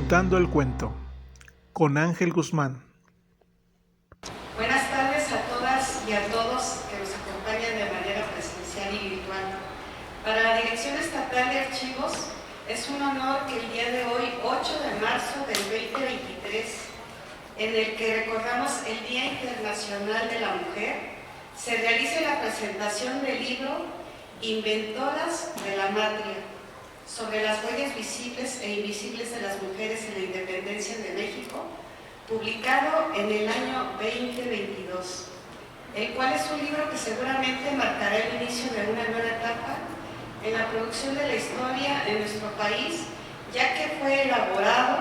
Contando el cuento, con Ángel Guzmán. Buenas tardes a todas y a todos que nos acompañan de manera presencial y virtual. Para la Dirección Estatal de Archivos, es un honor que el día de hoy, 8 de marzo del 2023, en el que recordamos el Día Internacional de la Mujer, se realice la presentación del libro Inventoras de la Matria, sobre las huellas visibles e invisibles de las mujeres en la independencia de México, publicado en el año 2022, el cual es un libro que seguramente marcará el inicio de una nueva etapa en la producción de la historia en nuestro país, ya que fue elaborado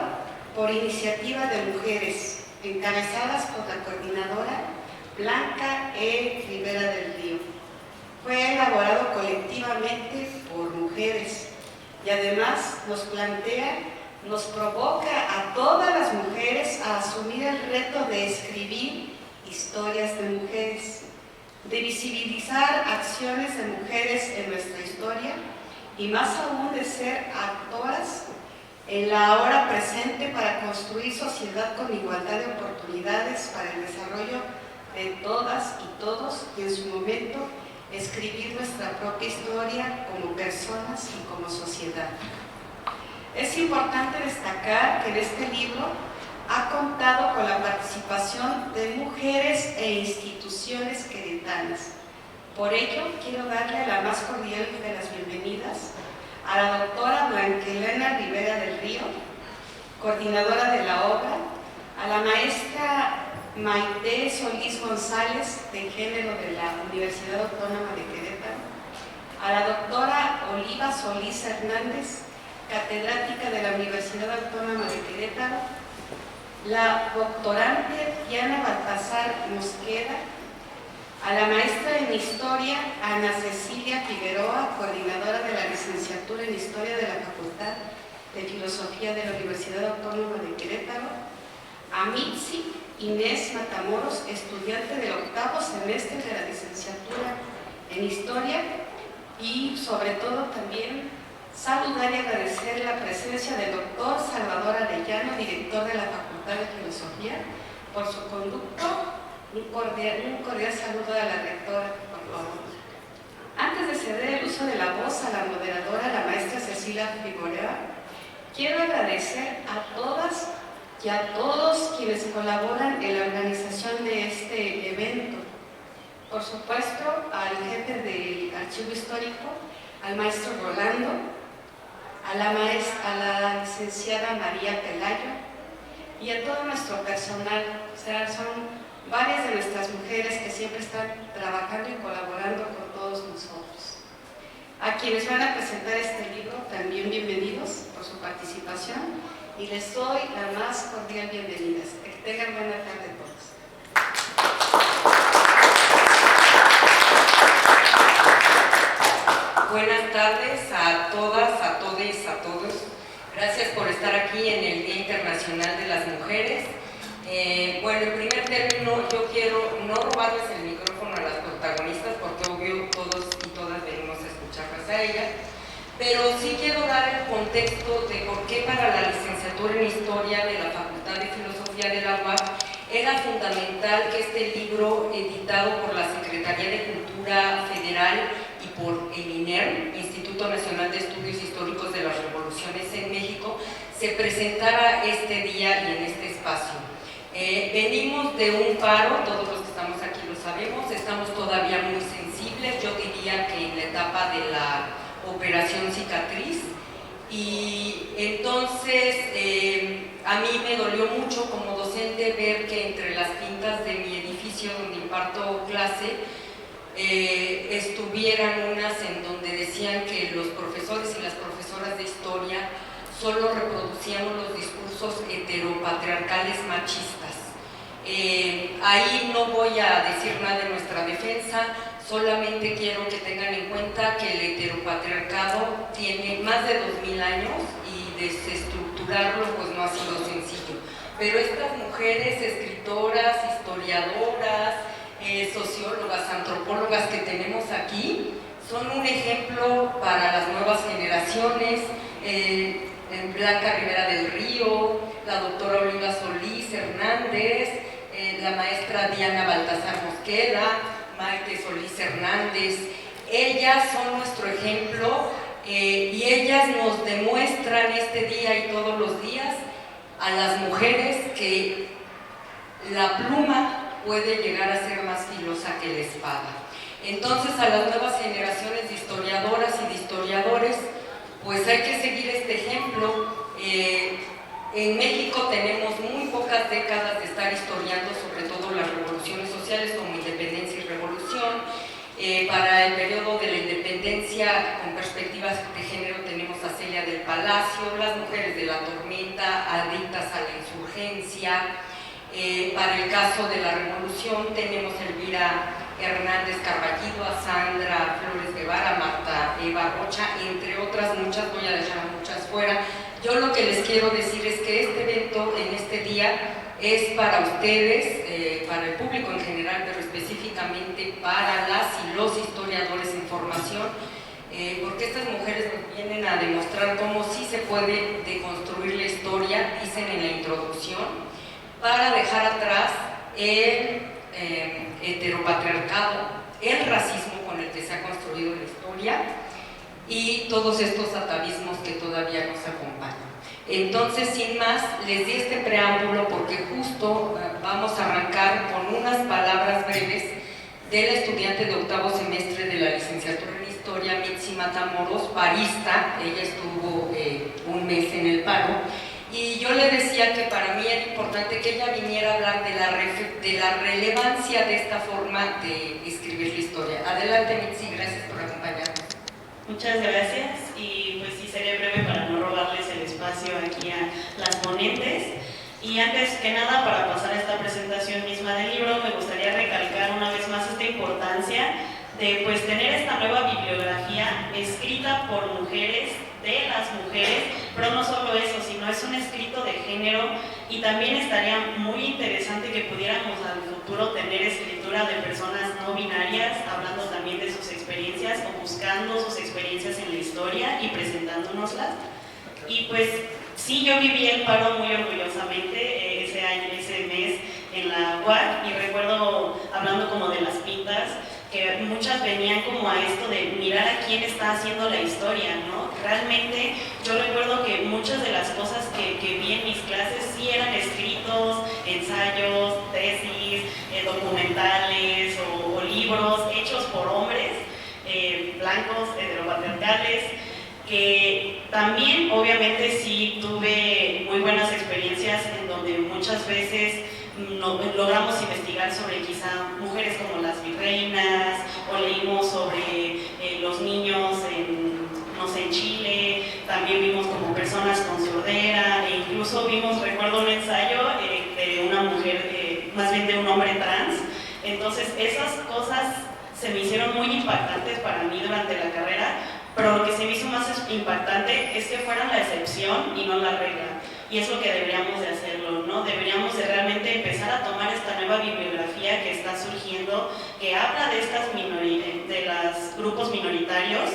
por iniciativa de mujeres, encabezadas por la coordinadora Blanca E. Rivera del Río. Fue elaborado colectivamente por mujeres y además nos provoca a todas las mujeres a asumir el reto de escribir historias de mujeres, de visibilizar acciones de mujeres en nuestra historia y más aún de ser actoras en la hora presente para construir sociedad con igualdad de oportunidades para el desarrollo de todas y todos y en su momento escribir nuestra propia historia como personas y como sociedad. Es importante destacar que en este libro ha contado con la participación de mujeres e instituciones queretanas. Por ello, quiero darle la más cordial de las bienvenidas a la doctora Blanquelena Rivera del Río, coordinadora de la obra, a la maestra Maite Solís González, de Género de la Universidad Autónoma de Querétaro, a la doctora Oliva Solís Hernández, catedrática de la Universidad Autónoma de Querétaro, la doctorante Diana Baltasar Mosqueda, a la maestra en Historia Ana Cecilia Figueroa, coordinadora de la licenciatura en Historia de la Facultad de Filosofía de la Universidad Autónoma de Querétaro, a Mitzi Inés Matamoros, estudiante del 8º semestre de la licenciatura en Historia, y sobre todo también saludar y agradecer la presencia del doctor Salvador Arellano, director de la Facultad de Filosofía, por su conducto. Un cordial saludo a la rectora, por favor. Antes de ceder el uso de la voz a la moderadora, la maestra Cecilia Figueroa, quiero agradecer a todas y a todos quienes colaboran en la organización de este evento. Por supuesto, al jefe del Archivo Histórico, al maestro Rolando, a la licenciada María Pelayo y a todo nuestro personal. O sea, son varias de nuestras mujeres que siempre están trabajando y colaborando con todos nosotros. A quienes van a presentar este libro, también bienvenidos por su participación y les doy la más cordial bienvenida. Que tengan buena tarde todos. Buenas tardes a todas, a todes, a todos. Gracias por estar aquí en el Día Internacional de las Mujeres. Bueno, en primer término, yo quiero no robarles el micrófono a las protagonistas, porque obvio todos y todas venimos a escucharlas a ellas, pero sí quiero dar el contexto de por qué para la licenciatura en Historia de la Facultad de Filosofía de la UAP era fundamental que este libro, editado por la Secretaría de Cultura Federal y por el INER, Instituto Nacional de Estudios Históricos de las Revoluciones en México, se presentara este día y en este espacio. Venimos de un paro, todos los que estamos aquí lo sabemos, estamos todavía muy sensibles, yo diría que en la etapa de la operación cicatriz, y entonces a mí me dolió mucho como docente ver que entre las pintas de mi edificio donde imparto clase estuvieran unas en donde decían que los profesores y las profesoras de historia solo reproducíamos los discursos heteropatriarcales machistas. Ahí no voy a decir nada de nuestra defensa, solamente quiero que tengan en cuenta que el heteropatriarcado tiene más de 2000 años y desestructurarlo pues no ha sido sencillo. Pero estas mujeres escritoras, historiadoras, sociólogas, antropólogas que tenemos aquí son un ejemplo para las nuevas generaciones. Blanca Rivera del Río, la doctora Oliva Solís Hernández, la maestra Diana Baltasar Mosqueda, Maite Solís Hernández. Ellas son nuestro ejemplo y ellas nos demuestran este día y todos los días a las mujeres que la pluma puede llegar a ser más filosa que la espada. Entonces, a las nuevas generaciones de historiadoras y de historiadores, pues hay que seguir este ejemplo. En México tenemos muy pocas décadas de estar historiando, sobre todo las revoluciones sociales como Independencia y Revolución. Para el periodo de la independencia, con perspectivas de género, tenemos a Celia del Palacio, las mujeres de la tormenta, adictas a la insurgencia. Para el caso de la revolución tenemos a Elvira Hernández Carballido, a Sandra Flores Guevara, a Marta Eva Rocha, entre otras muchas, voy a dejar muchas fuera. Yo lo que les quiero decir es que este evento en este día es para ustedes, para el público en general, pero específicamente para las y los historiadores en formación, porque estas mujeres nos vienen a demostrar cómo sí se puede deconstruir la historia, dicen en la introducción, para dejar atrás el heteropatriarcado, el racismo con el que se ha construido la historia y todos estos atavismos que todavía nos acompañan. Entonces, sin más, les di este preámbulo porque justo vamos a arrancar con unas palabras breves de la estudiante de octavo semestre de la licenciatura en Historia, Mitzi Matamoros, parista. Ella estuvo un mes en el paro. Y yo le decía que para mí era importante que ella viniera a hablar de la relevancia de esta forma de escribir la historia. Adelante, Mitzi, gracias por acompañarnos. Muchas gracias, y pues sí, seré breve para no robarles el espacio aquí a las ponentes. Y antes que nada, para pasar a esta presentación misma del libro, me gustaría recalcar una vez más esta importancia de pues tener esta nueva bibliografía escrita por mujeres, de las mujeres, pero no solo eso, sino es un escrito de género, y también estaría muy interesante que pudiéramos al futuro tener escritura de personas no binarias, hablando también de sus experiencias o buscando sus experiencias en la historia y presentándonoslas. Y pues sí, yo viví el paro muy orgullosamente ese año, ese mes en la UAC, y recuerdo, hablando como de las pintas, que muchas venían como a esto de mirar a quién está haciendo la historia, ¿no? Realmente yo recuerdo que muchas de las cosas que vi en mis clases sí eran escritos, ensayos, tesis, documentales o libros hechos por hombres blancos, heteropatriarcales, que también obviamente sí tuve muy buenas experiencias en donde muchas veces logramos investigar sobre quizá mujeres como las virreinas, o leímos sobre los niños en Chile, también vimos como personas con sordera, e incluso vimos, recuerdo un ensayo de una mujer, más bien de un hombre trans. Entonces esas cosas se me hicieron muy impactantes para mí durante la carrera, pero lo que se me hizo más impactante es que fueran la excepción y no la regla. Y es lo que deberíamos de hacerlo, ¿no? Deberíamos de realmente empezar a tomar esta nueva bibliografía que está surgiendo, que habla de de los grupos minoritarios,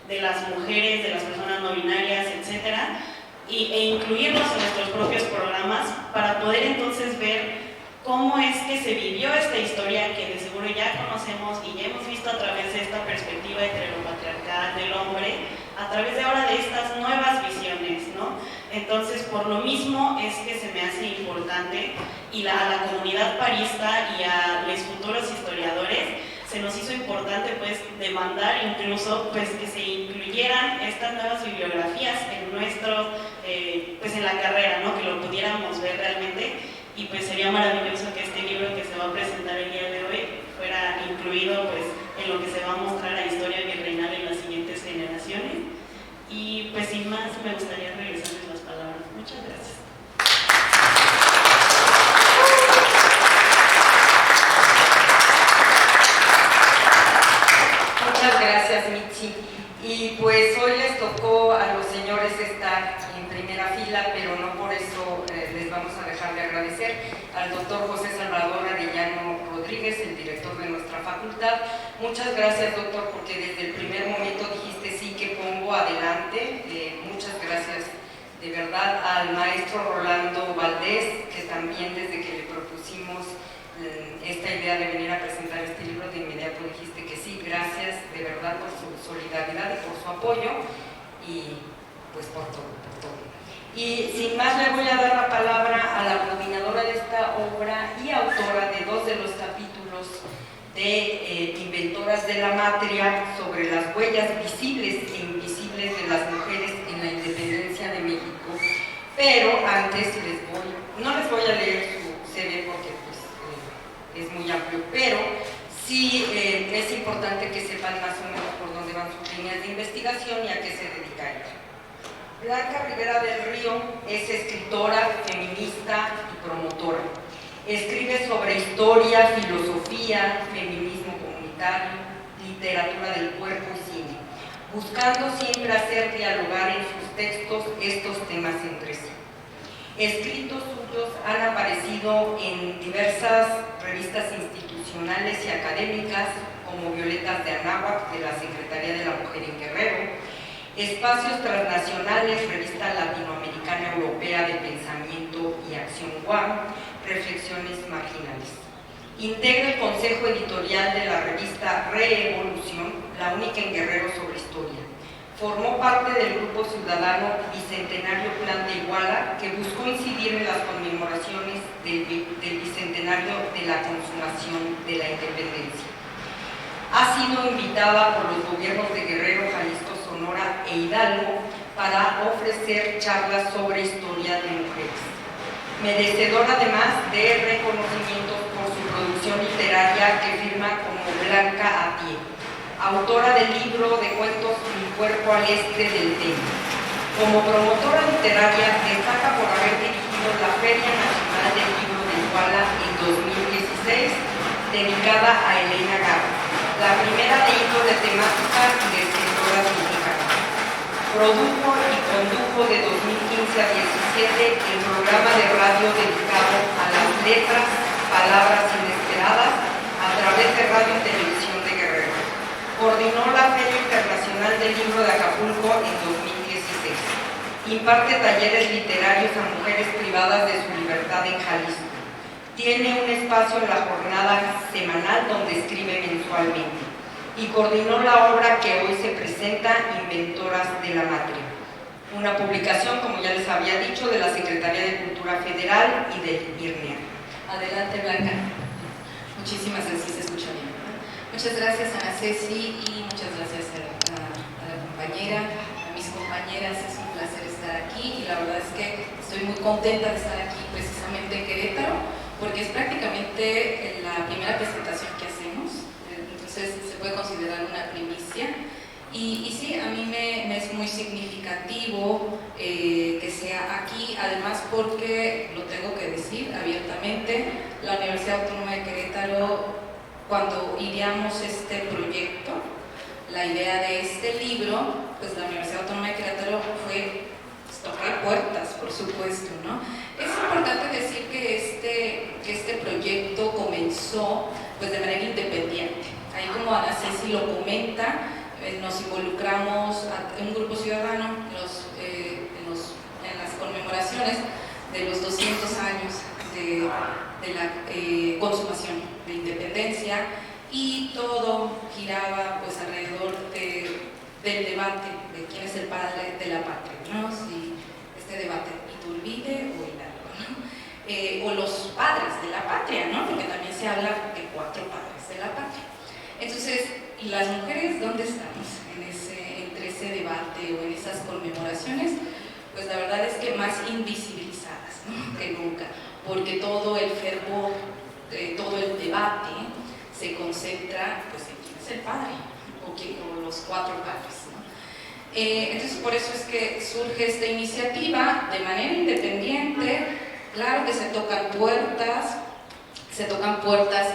de las mujeres, de las personas no binarias, etcétera, e incluirlos en nuestros propios programas para poder entonces ver cómo es que se vivió esta historia que de seguro ya conocemos y ya hemos visto a través de esta perspectiva heteropatriarcal del hombre, a través de ahora de estas nuevas visiones, ¿no? Entonces, por lo mismo es que se me hace importante, y a la comunidad parista y a los futuros historiadores se nos hizo importante pues demandar incluso pues que se incluyeran estas nuevas bibliografías en nuestro, pues en la carrera, ¿no? Que lo pudiéramos ver realmente. Y pues sería maravilloso que este libro que se va a presentar el día de hoy fuera incluido pues en lo que se va a mostrar a historia virreinal en las siguientes generaciones. Y pues sin más, me gustaría regresarles las palabras. Muchas gracias. Muchas gracias, Mitzi. Y pues hoy les tocó a los señores estar en primera fila, pero no por eso les vamos a dejar de agradecer al doctor José Salvador Arellano Rodríguez, el director de nuestra facultad. Muchas gracias, doctor, porque desde el primer momento dijiste sí que pongo adelante. Muchas gracias de verdad al maestro Rolando Valdés, que también desde que le propusimos esta idea de venir a presentar este libro, de inmediato dijiste que sí. Gracias de verdad por su solidaridad y por su apoyo, y pues por todo. Y sin más le voy a dar la palabra a la coordinadora de esta obra y autora de 2 de los capítulos de Inventoras de la Matria, sobre las huellas visibles e invisibles de las mujeres en la independencia de México. Pero antes no les voy a leer su CV porque pues, es muy amplio, pero sí es importante que sepan más o menos por dónde van sus líneas de investigación y a qué se dedica ella. Blanca Rivera del Río es escritora, feminista y promotora. Escribe sobre historia, filosofía, feminismo comunitario, literatura del cuerpo y cine, buscando siempre hacer dialogar en sus textos estos temas entre sí. Escritos suyos han aparecido en diversas revistas institucionales y académicas, como Violetas de Anáhuac, de la Secretaría de la Mujer en Guerrero, Espacios Transnacionales, Revista Latinoamericana Europea de Pensamiento y Acción UAM, Reflexiones Marginales. Integra el consejo editorial de la revista Reevolución, la única en Guerrero sobre historia. Formó parte del grupo ciudadano Bicentenario Plan de Iguala, que buscó incidir en las conmemoraciones del bicentenario de la consumación de la independencia. Ha sido invitada por los gobiernos de Guerrero, Jalisco, Sonora e Hidalgo para ofrecer charlas sobre historia de mujeres. Merecedora además de reconocimientos por su producción literaria, que firma como Blanca a pie. Autora del libro de cuentos Mi cuerpo al este del tema. Como promotora literaria destaca por haber dirigido la Feria Nacional del Libro de Iguala en 2016, dedicada a Elena Garza, la primera de índole temática y de escritoras mexicanas. Produjo y condujo de 2015 a 2017 el programa de radio dedicado a las letras, palabras inesperadas, a través de Radio y Televisión de Guerrero. Coordinó la Feria Internacional del Libro de Acapulco en 2016. Imparte talleres literarios a mujeres privadas de su libertad en Jalisco. Tiene un espacio en la jornada semanal donde escribe mensualmente. Y coordinó la obra que hoy se presenta, Inventoras de la Matria, una publicación, como ya les había dicho, de la Secretaría de Cultura Federal y del IRNEA. Adelante, Blanca. Muchísimas gracias, se escucha bien, ¿verdad? Muchas gracias, Ana Ceci, y muchas gracias a la compañera, a mis compañeras. Es un placer estar aquí y la verdad es que estoy muy contenta de estar aquí precisamente en Querétaro, porque es prácticamente la primera presentación que hacemos, entonces se puede considerar una primicia. Y sí, a mí me es muy significativo que sea aquí, además porque, lo tengo que decir abiertamente, la Universidad Autónoma de Querétaro, cuando ideamos este proyecto, la idea de este libro, pues la Universidad Autónoma de Querétaro toqué puertas, por supuesto, ¿no? Es importante decir que este proyecto comenzó pues de manera independiente. Ahí, como Ana Ceci lo comenta, nos involucramos en un grupo ciudadano en las conmemoraciones de los 200 años de la consumación de independencia, y todo giraba pues alrededor del debate de quién es el padre de la patria, ¿no? Si este debate, Iturbide o Hidalgo, ¿no? O los padres de la patria, ¿no? Porque también se habla de 4 padres de la patria. Entonces, ¿y las mujeres dónde estamos entre ese debate o en esas conmemoraciones? Pues la verdad es que más invisibilizadas, ¿no?, que nunca, porque todo el fervor, todo el debate se concentra pues en quién es el padre o los 4 padres, ¿no? Entonces, por eso es que surge esta iniciativa de manera independiente. Claro que se tocan puertas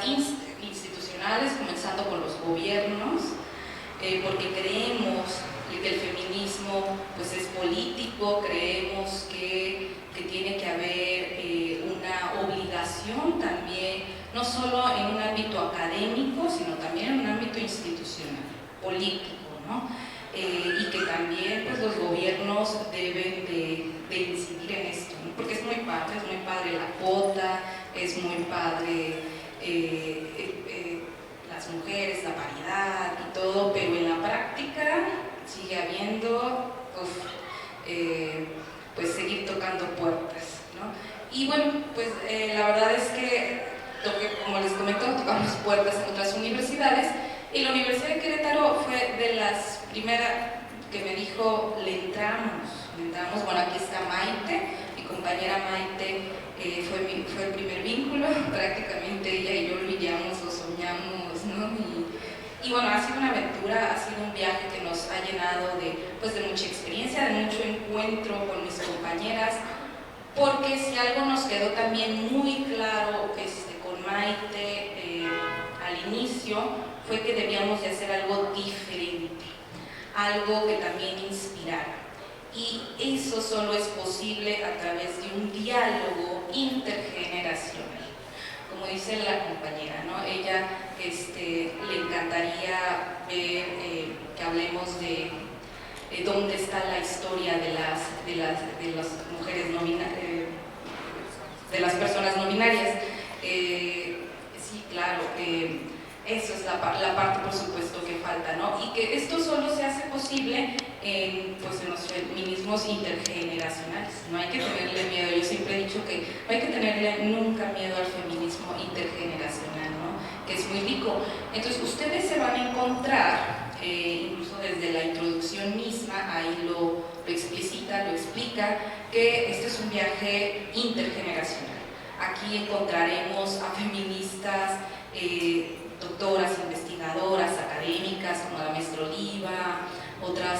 institucionales, comenzando por los gobiernos, porque creemos que el feminismo pues es político, creemos que tiene que haber una obligación también, no solo en un ámbito académico, sino también en un ámbito institucional, político, ¿no? y que también pues, los gobiernos deben de incidir en esto, ¿no? Porque es muy padre la cuota, es muy padre las mujeres, la paridad y todo, pero en la práctica sigue habiendo pues seguir tocando puertas, ¿no? Y bueno, pues la verdad es que, como les comento, tocamos puertas en otras universidades, y la Universidad de Querétaro fue de las primeras que me dijo, le entramos. Bueno, aquí está Maite, mi compañera Maite, fue el primer vínculo, prácticamente ella y yo olvidamos o soñamos, ¿no? Y bueno, ha sido una aventura, ha sido un viaje que nos ha llenado de mucha experiencia, de mucho encuentro con mis compañeras, porque si algo nos quedó también muy claro con Maite al inicio, fue que debíamos de hacer algo diferente, algo que también inspirara. Y eso solo es posible a través de un diálogo intergeneracional. Como dice la compañera, ¿no? Ella le encantaría ver que hablemos de dónde está la historia de las mujeres de las personas no binarias. Sí, claro, eso es la parte, por supuesto, que falta, ¿no? Y que esto solo se hace posible en los feminismos intergeneracionales. No hay que tenerle miedo. Yo siempre he dicho que no hay que tenerle nunca miedo al feminismo intergeneracional, ¿no? Que es muy rico. Entonces, ustedes se van a encontrar, incluso desde la introducción misma, ahí lo explicita, lo explica, que este es un viaje intergeneracional. Aquí encontraremos a feministas, doctoras, investigadoras, académicas, como la maestra Oliva, otras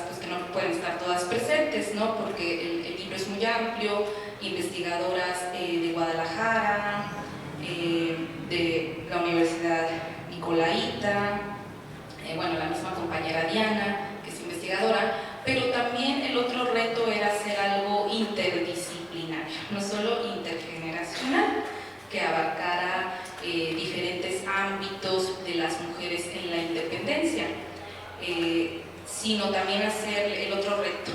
pues, que no pueden estar todas presentes, ¿no? Porque el libro es muy amplio, investigadoras de Guadalajara, de la Universidad Nicolaita, bueno, la misma compañera Diana, que es investigadora, pero también el otro reto era hacer algo interdisciplinario, no solo intergeneracional, que abarcara diferentes ámbitos de las mujeres en la independencia, sino también hacer el otro reto,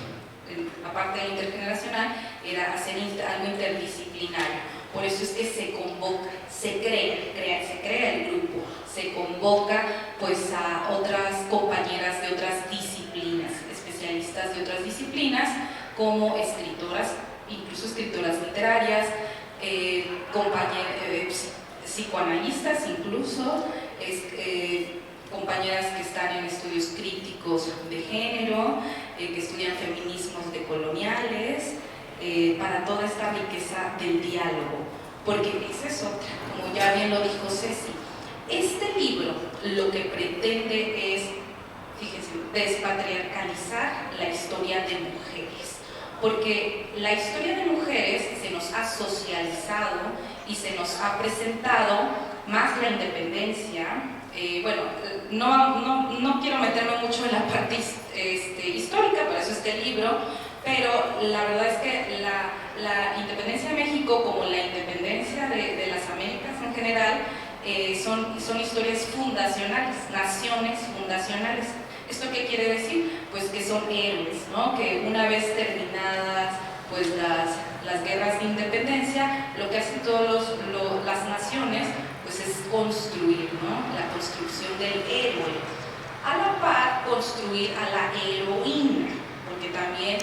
aparte del intergeneracional, era hacer algo interdisciplinario. Por eso es que se convoca, se crea el grupo, se convoca pues a otras compañeras de otras disciplinas, especialistas de otras disciplinas, como escritoras, incluso escritoras literarias, psicoanalistas incluso, compañeras que están en estudios críticos de género, que estudian feminismos decoloniales, para toda esta riqueza del diálogo, porque esa es otra, como ya bien lo dijo Ceci. Este libro lo que pretende es, fíjense, despatriarcalizar la historia de mujeres, porque la historia de mujeres se nos ha socializado y se nos ha presentado más la independencia. Bueno, no quiero meterme mucho en la parte histórica, por eso este libro, pero la verdad es que la independencia de México, como la independencia de las Américas en general, son historias fundacionales, naciones fundacionales. ¿Esto qué quiere decir? Pues que son héroes, ¿no? Que una vez terminadas pues las guerras de independencia, lo que hacen todas las naciones pues es construir, ¿no? La construcción del héroe. A la par, construir a la heroína, porque también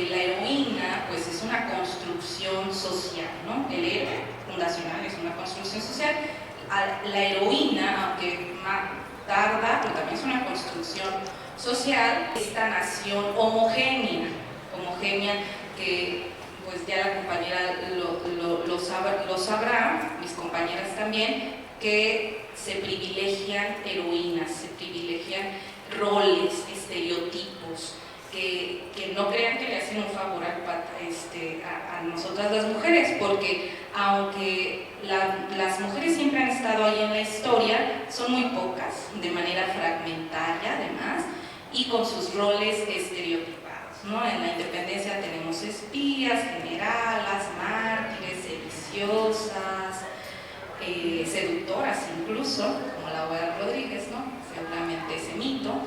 la heroína pues es una construcción social, ¿no? El héroe fundacional es una construcción social. La heroína, aunque más tarda, pero también es una construcción social, esta nación homogénea que pues ya la compañera lo sabrá, mis compañeras también, que se privilegian heroínas, se privilegian roles, estereotipos, que no crean que le hacen un favor a nosotras las mujeres, porque aunque las mujeres siempre han estado ahí en la historia, son muy pocas, de manera fragmentaria además, y con sus roles estereotipados, ¿no? En la independencia tenemos espías, generalas, mártires, sediciosas, seductoras incluso, como la Abuela Rodríguez, ¿no? Seguramente ese mito.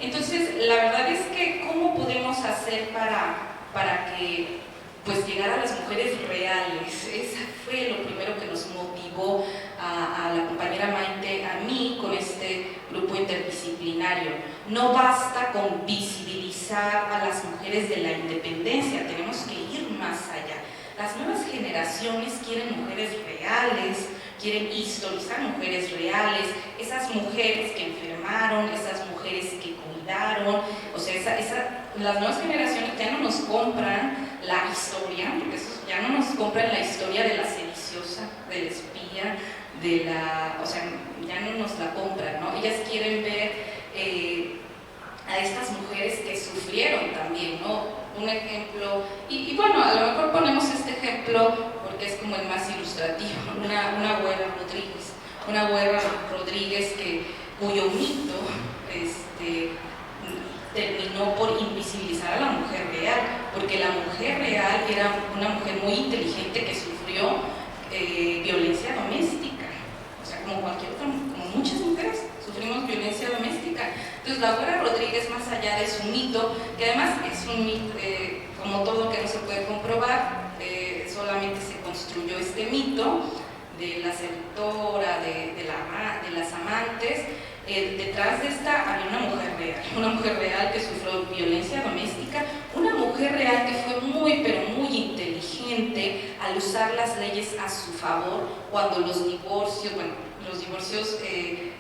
Entonces, la verdad es que, ¿cómo podemos hacer para que pues llegar a las mujeres reales? Esa fue lo primero que nos motivó a la compañera Maite, a mí, con este grupo interdisciplinario. No basta con visibilizar a las mujeres de la independencia, tenemos que ir más allá. Las nuevas generaciones quieren mujeres reales, quieren historizar mujeres reales, esas mujeres que enfermaron, esas mujeres que cuidaron, o sea, las nuevas generaciones ya no nos compran la historia, porque ya no nos compran la historia de la sediciosa, de la espía, o sea, ya no nos la compran, ¿no? Ellas quieren ver a estas mujeres que sufrieron también, ¿no? Un ejemplo, y bueno, a lo mejor ponemos este ejemplo porque es como el más ilustrativo, una Güera Rodríguez cuyo mito terminó por invisibilizar a la mujer real, porque la mujer real era una mujer muy inteligente que sufrió violencia doméstica, o sea, como cualquier otra, como muchas mujeres sufrimos violencia doméstica. Entonces la Güera Rodríguez, más allá de su mito, que además es un mito, como todo que no se puede comprobar, solamente se construyó este mito de la seductora, de las amantes. Detrás de esta había una mujer real que sufrió violencia doméstica, una mujer real que fue muy, pero muy inteligente al usar las leyes a su favor cuando los divorcios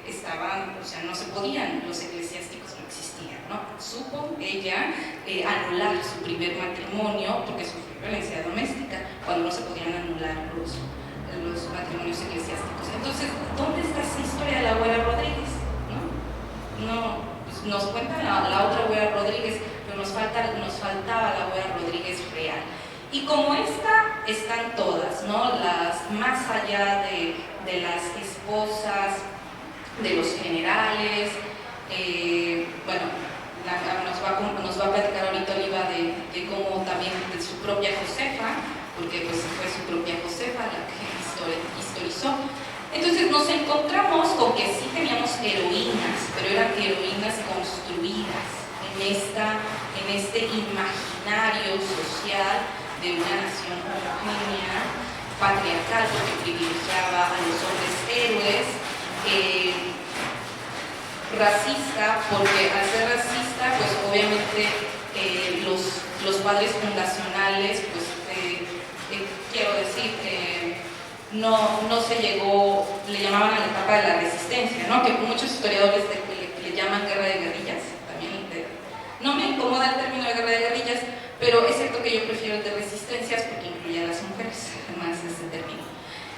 estaban, o sea, no se podían, los eclesiásticos no existían, ¿no? Supo ella anular su primer matrimonio porque sufrió violencia doméstica, cuando no se podían anular los matrimonios eclesiásticos. Entonces, ¿dónde está esa historia de la Güera Rodríguez? No, pues nos cuenta la otra Güera Rodríguez, pero nos faltaba la Güera Rodríguez real. Y como esta, están todas, ¿no? Las más allá de las esposas, de los generales, bueno, nos va a platicar ahorita Oliva de cómo también de su propia Josefa, porque pues fue su propia Josefa la que historizó. Entonces nos encontramos con que sí teníamos heroínas, pero eran heroínas construidas en este imaginario social de una nación homogénea, patriarcal, porque privilegiaba a los hombres héroes, racista, porque al ser racista, pues obviamente los padres fundacionales, pues quiero decir, no se llegó, le llamaban a la etapa de la resistencia, ¿no? Que muchos historiadores le llaman guerra de guerrillas, también no me incomoda el término de guerra de guerrillas, pero es cierto que yo prefiero el de resistencias porque incluye a las mujeres, además de ese término.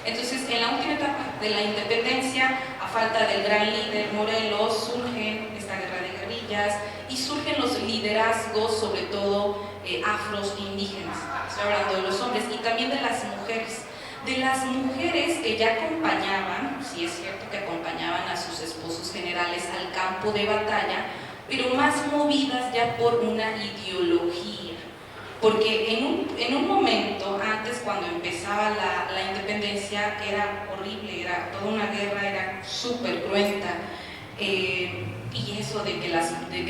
Entonces, en la última etapa de la independencia, a falta del gran líder Morelos, surgen esta guerra de guerrillas y surgen los liderazgos, sobre todo afros indígenas. Estoy hablando de los hombres y también de las mujeres. De las mujeres que ya acompañaban, sí es cierto que acompañaban a sus esposos generales al campo de batalla, pero más movidas ya por una ideología. Porque en un momento, antes cuando empezaba la independencia, era horrible, era toda una guerra, era súper cruenta. Y eso de que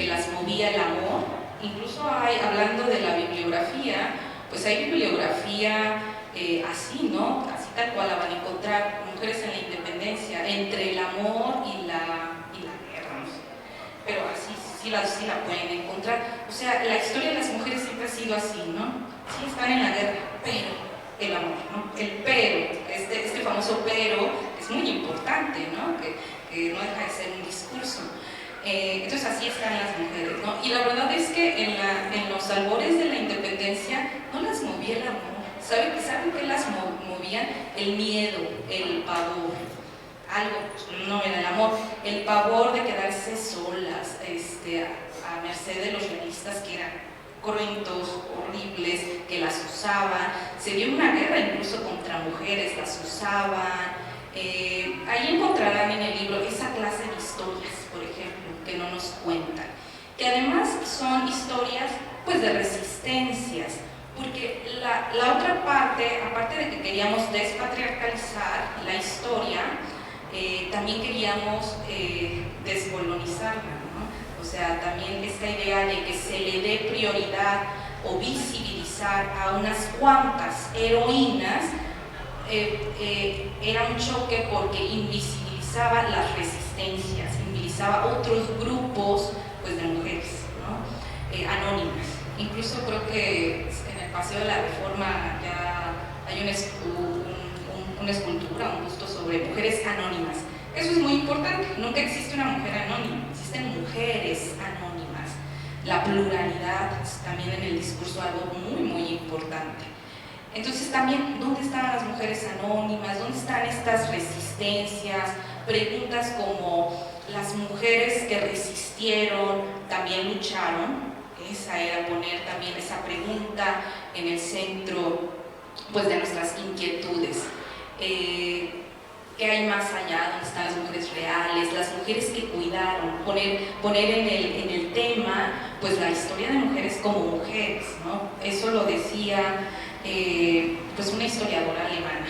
las movía el amor, incluso hablando de la bibliografía, pues hay bibliografía así, ¿no? Así tal cual la van a encontrar, mujeres en la independencia, entre el amor y la guerra, no sé. Pero así sí la pueden encontrar. O sea, la historia de las mujeres siempre ha sido así, ¿no? Sí están en la guerra, pero el amor, ¿no? El pero, este famoso pero, es muy importante, ¿no? Que no deja de ser un discurso. Entonces así están las mujeres, ¿no? Y la verdad es que en los albores de la independencia no las movía el amor. ¿Saben qué las movían? El miedo, el pavor. Algo, no era el amor, el pavor de quedarse solas, a merced de los realistas que eran cruentos, horribles, que las usaban. Se dio una guerra incluso contra mujeres, las usaban. Ahí encontrarán en el libro esa clase de historias, por ejemplo, que no nos cuentan, que además son historias pues de resistencias, porque la otra parte, aparte de que queríamos despatriarcalizar la historia, también queríamos descolonizarla, ¿no? O O sea, también esta idea de que se le dé prioridad o visibilizar a unas cuantas heroínas era un choque porque invisibilizaba las resistencias, invisibilizaba otros grupos pues, de mujeres, ¿no? Anónimas. Incluso creo que en el Paseo de la Reforma ya hay una escultura, un busto sobre mujeres anónimas. Eso es muy importante, nunca existe una mujer anónima, existen mujeres anónimas. La pluralidad es también en el discurso algo muy, muy importante. Entonces también, ¿dónde están las mujeres anónimas? ¿Dónde están estas resistencias? Preguntas como las mujeres que resistieron también lucharon. Esa era poner también esa pregunta en el centro pues, de nuestras inquietudes. ¿Qué hay más allá? ¿Dónde están las mujeres reales? Las mujeres que cuidaron, poner en el tema pues la historia de mujeres como mujeres, ¿no? Eso lo decía pues una historiadora alemana,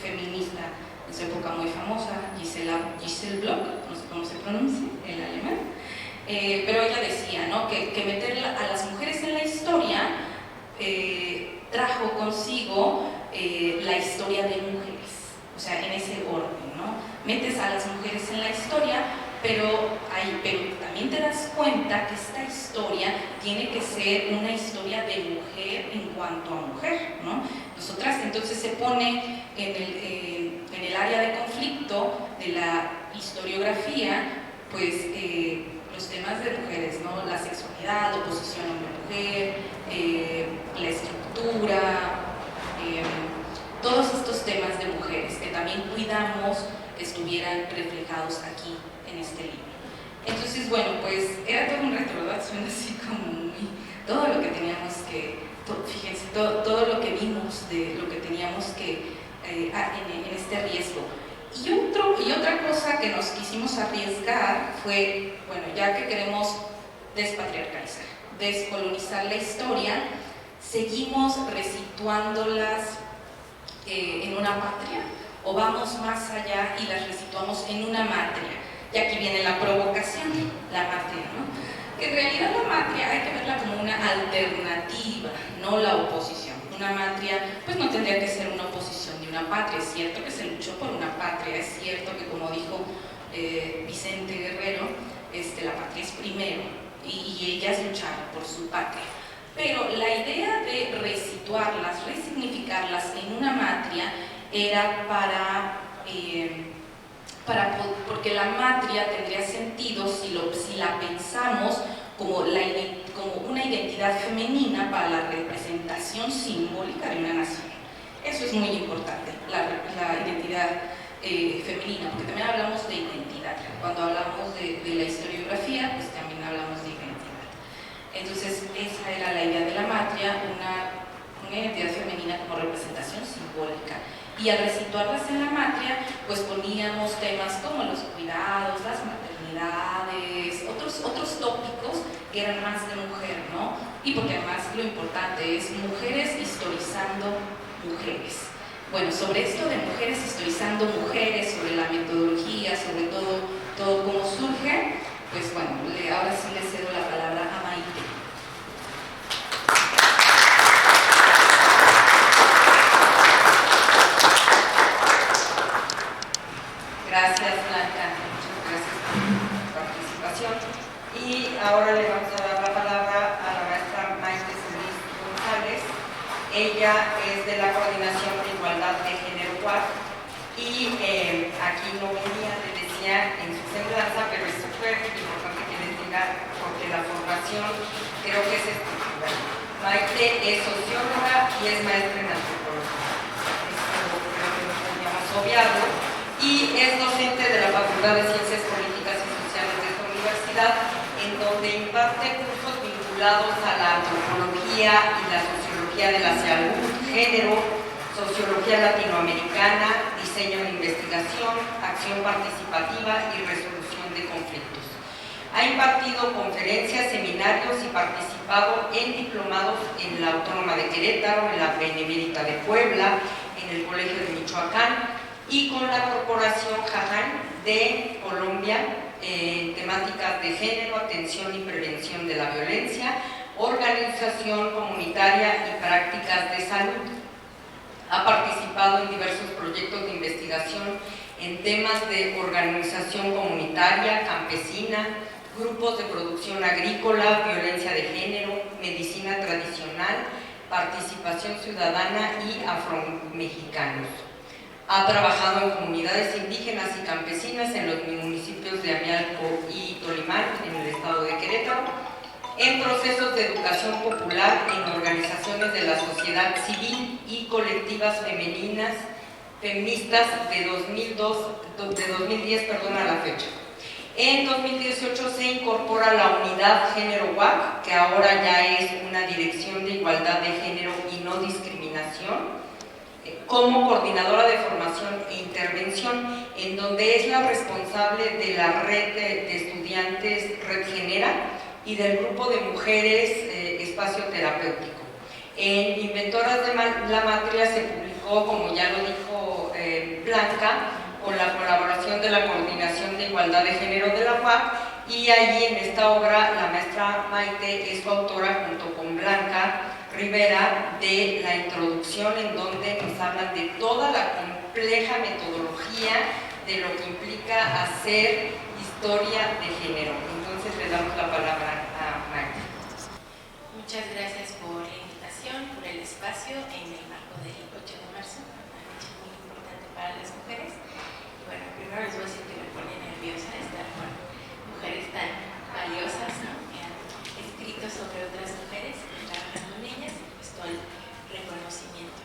feminista en su época muy famosa, Giselle Bloch, no sé cómo se pronuncia el alemán, pero ella decía, ¿no? que meter a las mujeres en la historia trajo consigo la historia de mujeres. O sea, en ese orden, ¿no? Metes a las mujeres en la historia, pero también te das cuenta que esta historia tiene que ser una historia de mujer en cuanto a mujer, ¿no? Nosotras entonces se pone en el área de conflicto de la historiografía, pues los temas de mujeres, ¿no? La sexualidad, la oposición hombre-mujer, la estructura, todos estos temas de mujeres que también cuidamos que estuvieran reflejados aquí en este libro. Entonces, bueno, pues era todo un reto, ¿verdad? Suena así como todo lo que teníamos que, fíjense, todo lo que vimos de lo que teníamos que, en este riesgo. Y otra cosa que nos quisimos arriesgar fue, bueno, ya que queremos despatriarcalizar, descolonizar la historia, seguimos resituándolas en una patria, o vamos más allá y las resituamos en una matria. Y aquí viene la provocación, la matria, ¿no? Que en realidad la matria hay que verla como una alternativa, no la oposición. Una matria, pues no tendría que ser una oposición de una patria. Es cierto que se luchó por una patria, es cierto que, como dijo Vicente Guerrero, la patria es primero, y ellas lucharon por su patria. Pero la idea de resituarlas, resignificarlas en una matria era porque la matria tendría sentido si la pensamos como una identidad femenina para la representación simbólica de una nación. Eso es muy importante, la identidad femenina, porque también hablamos de identidad. Cuando hablamos de la historiografía, pues también hablamos de identidad. Entonces, esa era la idea de la matria, una identidad femenina como representación simbólica. Y al resituarlas en la matria, pues poníamos temas como los cuidados, las maternidades, otros tópicos que eran más de mujer, ¿no? Y porque además lo importante es mujeres historizando mujeres. Bueno, sobre esto de mujeres historizando mujeres, sobre la metodología, sobre todo cómo surge, pues bueno, ahora sí le cedo la palabra a Maite. Gracias, Blanca, muchas gracias por tu participación. Y ahora le vamos a dar la palabra a la maestra Maite Solís González. Ella es de la Coordinación de Igualdad de Género UAC y aquí no venía, le decía en su semblanza, pero es súper importante que les diga porque la formación creo que es estructural. Maite es socióloga y es maestra en antropología. Esto creo que no tenía más obviado. Y es docente de la Facultad de Ciencias Políticas y Sociales de esta universidad, en donde imparte cursos vinculados a la antropología y la sociología de la salud, género, sociología latinoamericana, diseño de investigación, acción participativa y resolución de conflictos. Ha impartido conferencias, seminarios y participado en diplomados en la Autónoma de Querétaro, en la Benemérita de Puebla, en el Colegio de Michoacán, y con la Corporación Jaján de Colombia, temáticas de género, atención y prevención de la violencia, organización comunitaria y prácticas de salud. Ha participado en diversos proyectos de investigación en temas de organización comunitaria, campesina, grupos de producción agrícola, violencia de género, medicina tradicional, participación ciudadana y afromexicanos. Ha trabajado en comunidades indígenas y campesinas en los municipios de Amialco y Tolimán, en el estado de Querétaro, en procesos de educación popular en organizaciones de la sociedad civil y colectivas feministas de 2010 a la fecha. En 2018 se incorpora la unidad Género UAC, que ahora ya es una dirección de igualdad de género y no discriminación, como coordinadora de formación e intervención, en donde es la responsable de la red de estudiantes Red Genera y del grupo de mujeres Espacio Terapéutico. En Inventoras de la Matria se publicó, como ya lo dijo Blanca, con la colaboración de la Coordinación de Igualdad de Género de la UAC, y allí en esta obra la maestra Maite es coautora junto con Blanca Rivera de la introducción, en donde nos hablan de toda la compleja metodología de lo que implica hacer historia de género. Entonces le damos la palabra a Maite. Muchas gracias por la invitación, por el espacio en el marco del 8 de marzo, una fecha muy importante para las mujeres. Y bueno, primero les voy a decir que me pone nerviosa estar con mujeres tan valiosas, ¿no? Que han escrito sobre otras mujeres, que trabajan con ellas, pues todo el reconocimiento.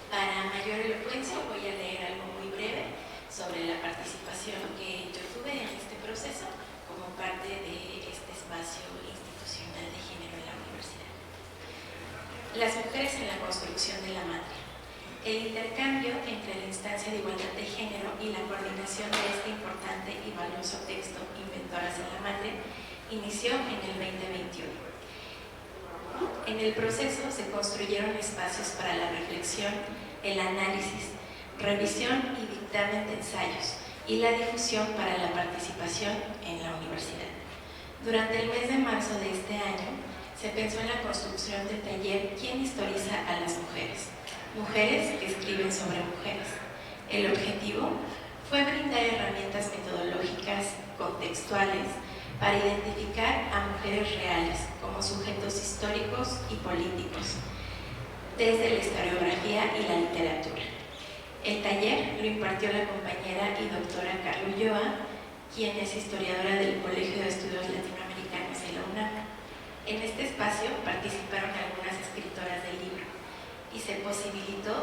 Para mayor elocuencia voy a leer algo muy breve sobre la participación que yo tuve en este proceso como parte de este espacio institucional de género en la universidad. Las mujeres en la construcción de la matria. El intercambio entre la instancia de igualdad de género y la coordinación de este importante y valioso texto, Inventoras en la Matria, inició en el 2021. En el proceso se construyeron espacios para la reflexión, el análisis, revisión y dictamen de ensayos y la difusión para la participación en la universidad. Durante el mes de marzo de este año se pensó en la construcción del taller ¿Quién historiza a las mujeres? Mujeres que escriben sobre mujeres. El objetivo fue brindar herramientas metodológicas contextuales para identificar a mujeres reales como sujetos históricos y políticos, desde la historiografía y la literatura. El taller lo impartió la compañera y doctora Carla Ulloa, quien es historiadora del Colegio de Estudios Latinoamericanos de la UNAM. En este espacio participaron algunas escritoras del libro y se posibilitó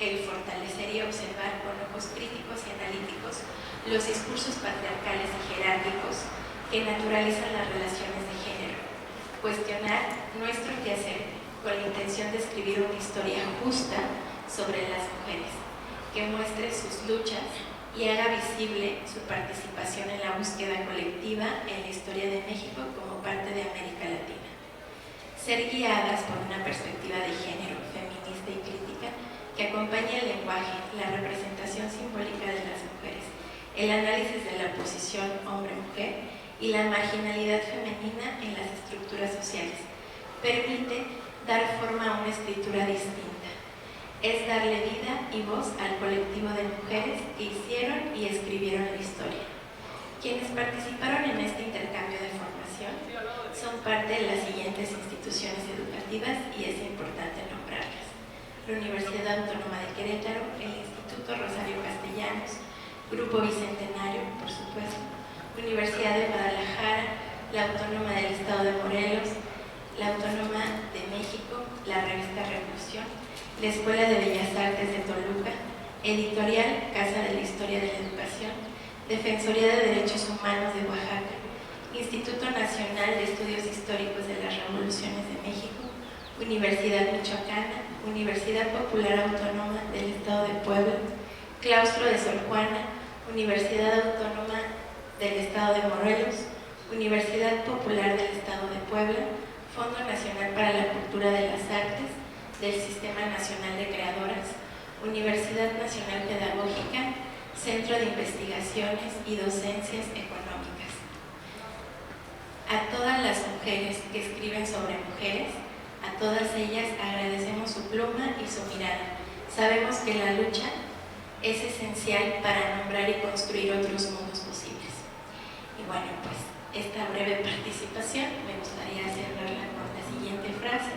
el fortalecer y observar con ojos críticos y analíticos los discursos patriarcales y jerárquicos que naturalizan las relaciones de género, cuestionar nuestro quehacer con la intención de escribir una historia justa sobre las mujeres, que muestre sus luchas y haga visible su participación en la búsqueda colectiva en la historia de México como parte de América Latina. Ser guiadas por una perspectiva de género, feminista y crítica que acompañe el lenguaje, la representación simbólica de las mujeres, el análisis de la posición hombre-mujer y la marginalidad femenina en las estructuras sociales, permite dar forma a una escritura distinta. Es darle vida y voz al colectivo de mujeres que hicieron y escribieron la historia. Quienes participaron en este intercambio de formación son parte de las siguientes instituciones educativas y es importante nombrarlas: la Universidad Autónoma de Querétaro, el Instituto Rosario Castellanos, Grupo Bicentenario, por supuesto, Universidad de Guadalajara, la Autónoma del Estado de Morelos, la Autónoma de México, la Revista Revolución, la Escuela de Bellas Artes de Toluca, Editorial Casa de la Historia de la Educación, Defensoría de Derechos Humanos de Oaxaca, Instituto Nacional de Estudios Históricos de las Revoluciones de México, Universidad Michoacana, Universidad Popular Autónoma del Estado de Puebla, Claustro de Sor Juana, Universidad Autónoma del Estado de Morelos, Universidad Popular del Estado de Puebla, Fondo Nacional para la Cultura de las Artes, del Sistema Nacional de Creadoras, Universidad Nacional Pedagógica, Centro de Investigaciones y Docencias Económicas. A todas las mujeres que escriben sobre mujeres, a todas ellas agradecemos su pluma y su mirada. Sabemos que la lucha es esencial para nombrar y construir otros mundos posibles. Y bueno, pues esta breve participación me gustaría cerrarla con la siguiente frase,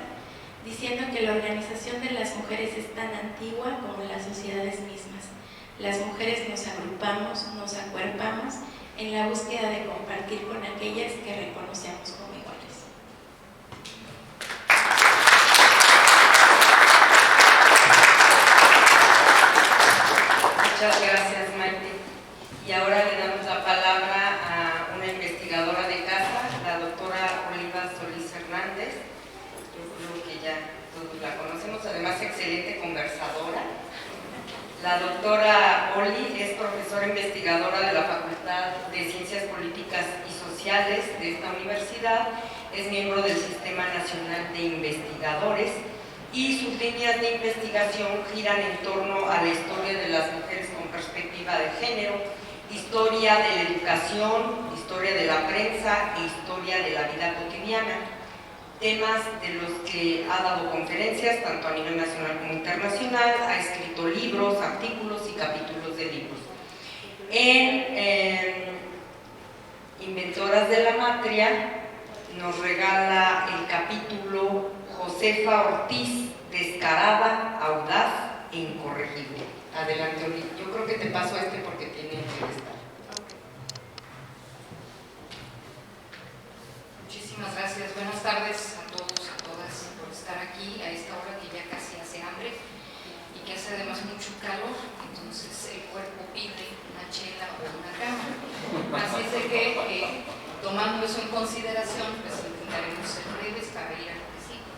diciendo que la organización de las mujeres es tan antigua como las sociedades mismas. Las mujeres nos agrupamos, nos acuerpamos en la búsqueda de compartir con aquellas que reconocemos como iguales. Muchas gracias, Maite. Y ahora le damos la palabra a una investigadora de casa, la doctora Oliva Solís Hernández. Yo creo que ya todos la conocemos, además excelente conversadora. La doctora Oli es profesora investigadora de la Facultad de Ciencias Políticas y Sociales de esta universidad, es miembro del Sistema Nacional de Investigadores y sus líneas de investigación giran en torno a la historia de las mujeres con perspectiva de género, historia de la educación, historia de la prensa e historia de la vida cotidiana, temas de los que ha dado conferencias tanto a nivel nacional como internacional, ha escrito libros, artículos y capítulos de libros. En Inventoras de la Matria nos regala el capítulo Josefa Ortiz, descarada, audaz e incorregible. Adelante, Oli. Yo creo que te paso porque tiene que estar. Muchísimas gracias. Buenas tardes a todos, a todas, por estar aquí a esta hora que ya casi hace hambre y que hace además mucho calor, entonces el cuerpo pide una chela o una cama. Así es de que, tomando eso en consideración, pues intentaremos ser breves para ir a lo que sigue.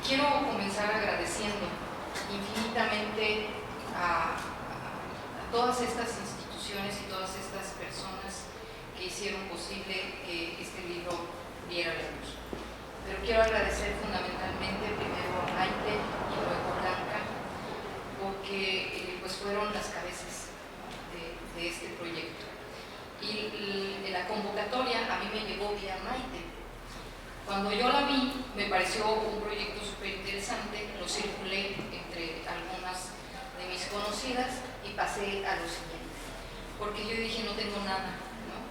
Quiero comenzar agradeciendo infinitamente a todas estas instituciones y todas estas personas que hicieron posible que este libro viera la luz. Pero quiero agradecer fundamentalmente primero a Maite y luego a Blanca, porque pues fueron las cabezas de este proyecto. Y la convocatoria a mí me llegó vía Maite. Cuando yo la vi, me pareció un proyecto súper interesante, lo circulé entre algunas de mis conocidas y pasé a lo siguiente, porque yo dije no tengo nada, ¿no?,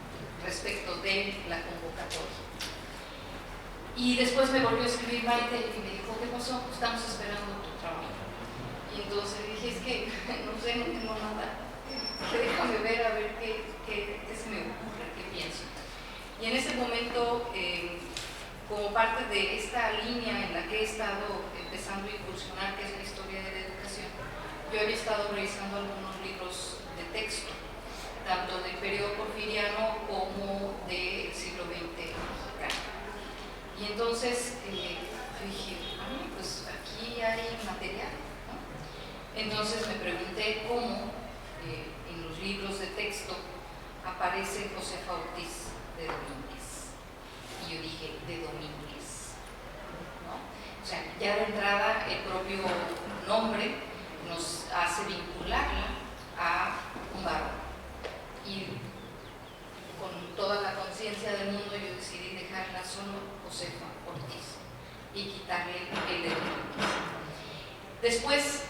respecto de la convocatoria. Y después me volvió a escribir Maite y me dijo, ¿qué pasó? Estamos esperando tu trabajo. Y entonces dije, es que no sé, no tengo nada, que déjame ver a ver qué se me ocurre, qué pienso. Y en ese momento, como parte de esta línea en la que he estado empezando a incursionar, que es la historia de la educación, yo había estado revisando algunos libros de texto, tanto del periodo porfiriano como del siglo XX mexicano. Y entonces dije, pues aquí hay material, ¿no? Entonces me pregunté cómo en los libros de texto aparece Josefa Ortiz de Domínguez. Y yo dije, de Domínguez, ¿no? O sea, ya de entrada el propio nombre nos hace vincularla a un varón. Y con toda la conciencia del mundo yo decidí dejarla solo Josefa Ortiz y quitarle el de Domínguez. Después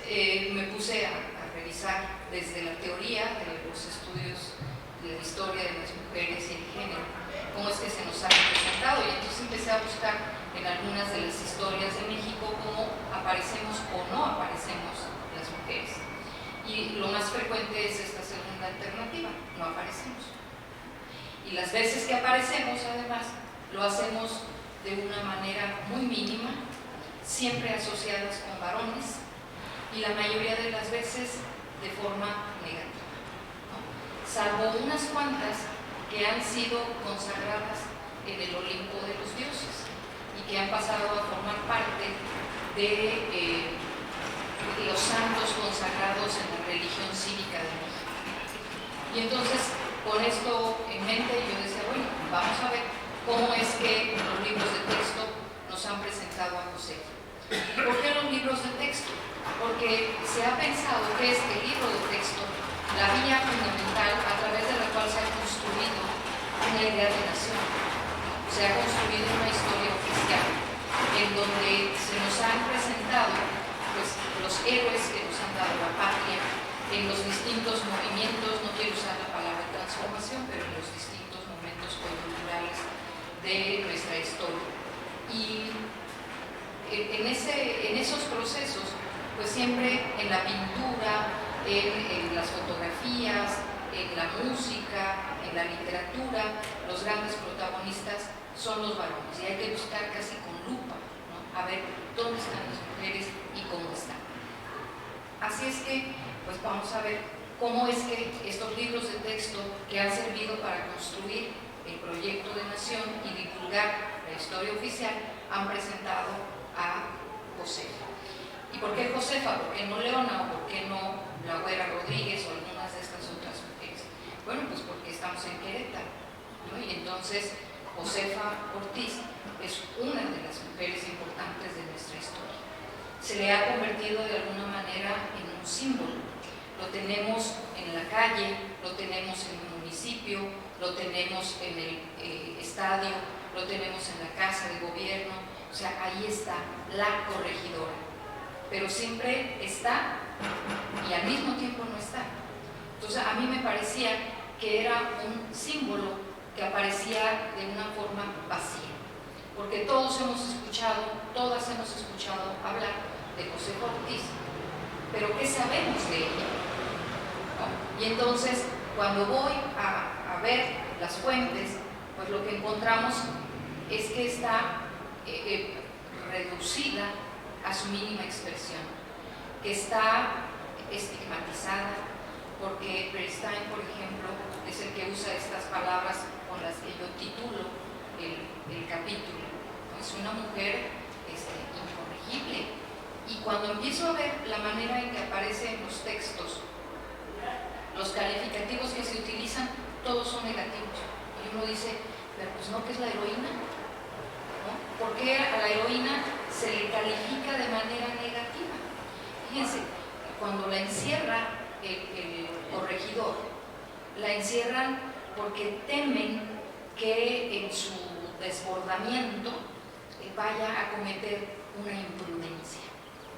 me puse a revisar desde la teoría de los estudios de la historia de las mujeres y el género, cómo es que se nos ha representado, y entonces empecé a buscar en algunas de las historias de México cómo aparecemos o no aparecemos las mujeres. Y lo más frecuente es esta segunda alternativa, no aparecemos. Y las veces que aparecemos, además, lo hacemos de una manera muy mínima, siempre asociadas con varones, y la mayoría de las veces de forma negativa, ¿no? Salvo unas cuantas que han sido consagradas en el Olimpo de los dioses y que han pasado a formar parte de los santos consagrados en la religión cívica de México. Y entonces, con esto en mente, yo decía, bueno, vamos a ver cómo es que los libros de texto nos han presentado a Josefa. ¿Por qué los libros de texto? Porque se ha pensado que es el libro de texto la vía fundamental a través de la cual se ha construido una idea de nación. se ha construido una historia oficial en donde se nos han presentado pues, los héroes que nos han dado la patria en los distintos movimientos, no quiero usar la palabra transformación, pero en los distintos momentos coyunturales de nuestra historia. Y en esos procesos, pues siempre en la pintura, en las fotografías, en la música, en la literatura, los grandes protagonistas son los varones y hay que buscar casi con lupa, ¿no? A ver dónde están las mujeres y cómo están. Así es que, pues vamos a ver cómo es que estos libros de texto que han servido para construir el proyecto de nación y divulgar la historia oficial han presentado a Josefa. ¿Y por qué Josefa? ¿Por qué no Leona? ¿O por qué no la Güera Rodríguez o algunas de estas otras mujeres? Bueno, pues porque estamos en Querétaro, ¿no? Y entonces Josefa Ortiz es una de las mujeres importantes de nuestra historia. Se le ha convertido de alguna manera en un símbolo. Lo tenemos en la calle, lo tenemos en el municipio, lo tenemos en el estadio, lo tenemos en la casa de gobierno, o sea, ahí está la corregidora. Pero siempre está y al mismo tiempo no está. Entonces a mí me parecía que era un símbolo que aparecía de una forma vacía, porque todas hemos escuchado hablar de Josefa Ortiz, pero ¿qué sabemos de ella? ¿No? Y entonces cuando voy a ver las fuentes, pues lo que encontramos es que está reducida a su mínima expresión, que está estigmatizada, porque Bernstein, por ejemplo, es el que usa estas palabras con las que yo titulo el capítulo. Es una mujer incorregible. Y cuando empiezo a ver la manera en que aparecen los textos, los calificativos que se utilizan, todos son negativos. Y uno dice, pero pues no, ¿qué es la heroína? ¿No? ¿Por qué a la heroína se le califica de manera negativa? Fíjense, cuando la encierra el corregidor, la encierran porque temen que en su desbordamiento vaya a cometer una imprudencia,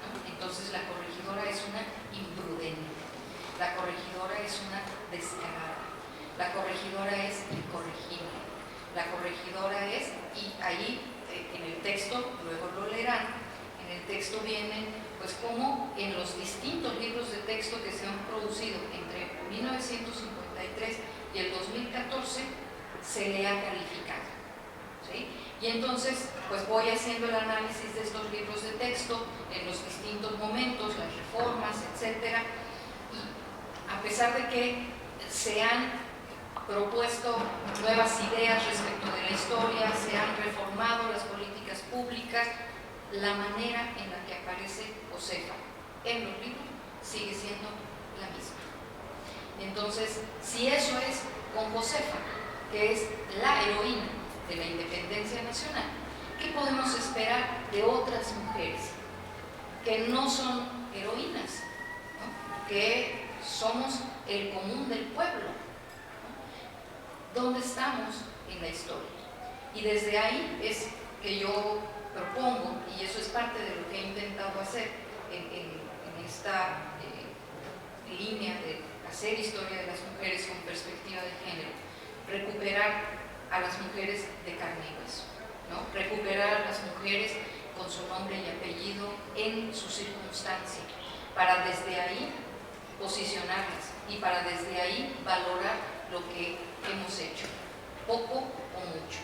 ¿no? Entonces la corregidora es una imprudente, la corregidora es una descarada, la corregidora es incorregible, la corregidora es, y ahí en el texto, luego lo leerán, en el texto viene pues como en los distintos libros de texto que se han producido entre 1953 y el 2014 se le ha calificado, ¿sí? Y entonces pues voy haciendo el análisis de estos libros de texto en los distintos momentos, las reformas, etcétera, y a pesar de que se han propuesto nuevas ideas respecto de la historia, se han reformado las políticas públicas, la manera en la que aparece Josefa en los libros sigue siendo la misma. Entonces, si eso es con Josefa, que es la heroína de la independencia nacional, ¿qué podemos esperar de otras mujeres que no son heroínas, ¿no? Que somos el común del pueblo, ¿no? ¿Dónde estamos en la historia? Y desde ahí es que yo propongo, y eso es parte de lo que he intentado hacer en esta línea de hacer historia de las mujeres con perspectiva de género, recuperar a las mujeres de carne y hueso, ¿no? Recuperar a las mujeres con su nombre y apellido en su circunstancia, para desde ahí posicionarlas y para desde ahí valorar lo que hemos hecho, poco o mucho.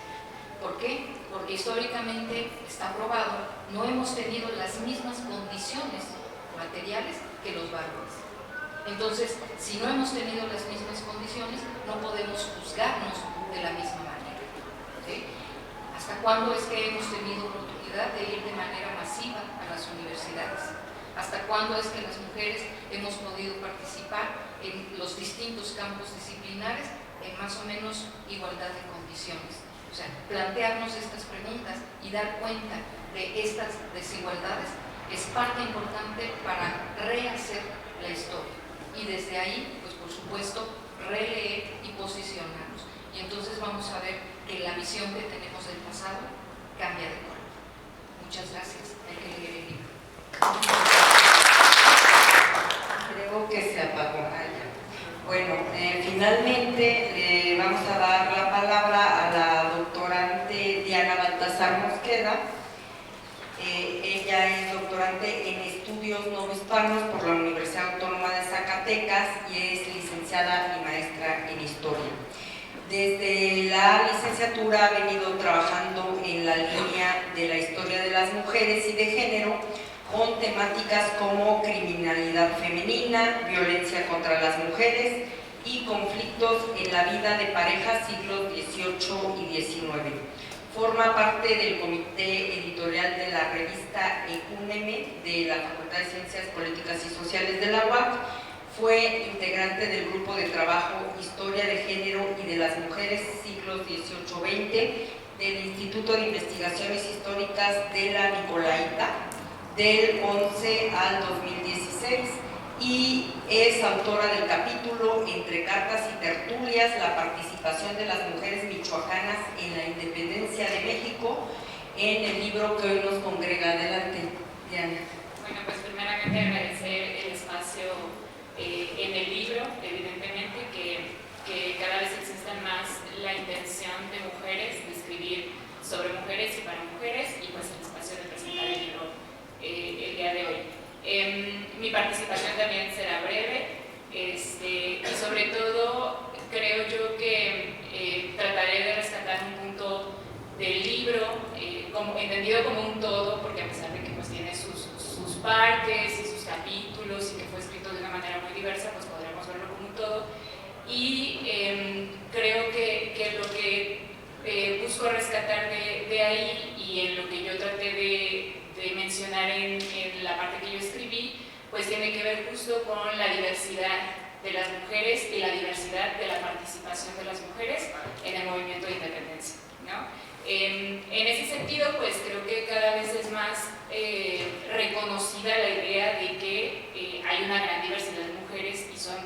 ¿Por qué? Porque históricamente está probado, no hemos tenido las mismas condiciones materiales que los varones. Entonces, si no hemos tenido las mismas condiciones, no podemos juzgarnos de la misma manera, ¿sí? ¿Hasta cuándo es que hemos tenido oportunidad de ir de manera masiva a las universidades? ¿Hasta cuándo es que las mujeres hemos podido participar en los distintos campos disciplinares en más o menos igualdad de condiciones? O sea, plantearnos estas preguntas y dar cuenta de estas desigualdades es parte importante para rehacer la historia. Y desde ahí, pues por supuesto, releer y posicionarnos. Y y entonces vamos a ver que la visión que tenemos del pasado cambia de color. Muchas gracias. Hay que leer el libro. Creo que se apagó. Bueno, finalmente le vamos a dar la palabra a la doctorante Diana Baltasar Mosqueda. Ella es doctorante en estudios novohispanos por la Universidad Autónoma de Zacatecas y es licenciada y maestra en historia. Desde la licenciatura ha venido trabajando en la línea de la historia de las mujeres y de género, con temáticas como criminalidad femenina, violencia contra las mujeres y conflictos en la vida de parejas siglos XVIII y XIX. Forma parte del comité editorial de la revista Ecúneme de la Facultad de Ciencias Políticas y Sociales de la UAC. Fue integrante del grupo de trabajo Historia de Género y de las Mujeres siglos XVIII-XX del Instituto de Investigaciones Históricas de la Nicolaita del 11 al 2016 y es autora del capítulo Entre cartas y tertulias, la participación de las mujeres michoacanas en la independencia de México, en el libro que hoy nos congrega. Adelante, Diana. Bueno, pues primeramente agradecer el espacio en el libro, evidentemente que cada vez exista más la intención de mujeres de escribir sobre mujeres y para mujeres, y pues el espacio de presentar el libro el día de hoy. Mi participación también será breve, y sobre todo creo yo que trataré de rescatar un punto del libro, entendido como un todo, porque a pesar de que pues, tiene sus partes y sus capítulos y que fue escrito de una manera muy diversa, pues podremos verlo como un todo. Y creo que lo que busco rescatar de ahí y en lo que yo traté de mencionar en la parte que yo escribí, pues tiene que ver justo con la diversidad de las mujeres y la diversidad de la participación de las mujeres en el movimiento de independencia, ¿no? En ese sentido, pues creo que cada vez es más reconocida la idea de que hay una gran diversidad de mujeres y son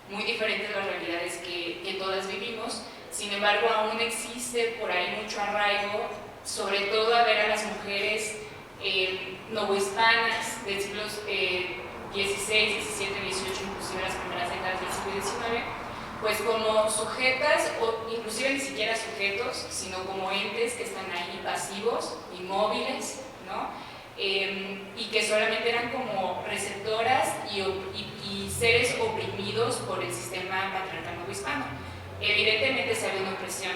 muy diferentes las realidades que todas vivimos. Sin embargo, aún existe por ahí mucho arraigo, sobre todo a ver a las mujeres novohispanas de siglos XVI, XVII, XVIII, inclusive las primeras décadas del siglo XIX, pues como sujetas, o inclusive ni siquiera sujetos, sino como entes que están ahí pasivos, inmóviles, ¿no? Y que solamente eran como receptoras y seres oprimidos por el sistema patriarcal novohispano. Evidentemente se había una opresión,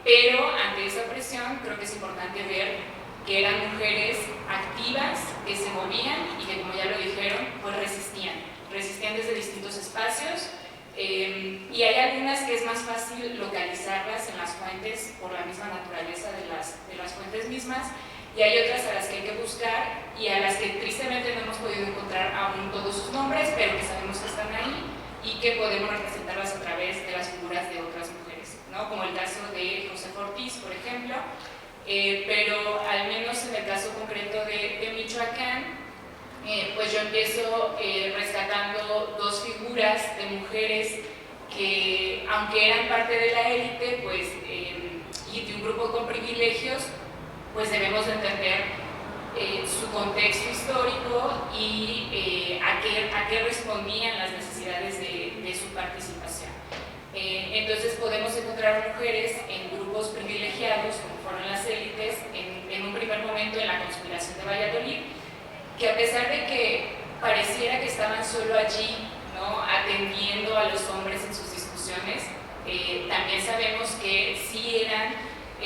pero ante esa opresión creo que es importante ver que eran mujeres activas, que se movían y que, como ya lo dijeron, pues resistían desde distintos espacios. Y hay algunas que es más fácil localizarlas en las fuentes por la misma naturaleza de las fuentes mismas, y hay otras a las que hay que buscar y a las que tristemente no hemos podido encontrar aún todos sus nombres, pero que sabemos que están ahí y que podemos representarlas a través de las figuras de otras mujeres, ¿no? Como el caso de Josefa Ortiz, por ejemplo, pero al menos en el caso concreto de Michoacán, pues yo empiezo rescatando dos figuras de mujeres que, aunque eran parte de la élite, pues, y de un grupo con privilegios, pues debemos entender su contexto histórico y a qué respondían las necesidades de su participación. Entonces podemos encontrar mujeres en grupos privilegiados, como fueron las élites, en un primer momento en la conspiración de Valladolid, que a pesar de que pareciera que estaban solo allí, ¿no?, atendiendo a los hombres en sus discusiones, también sabemos que sí eran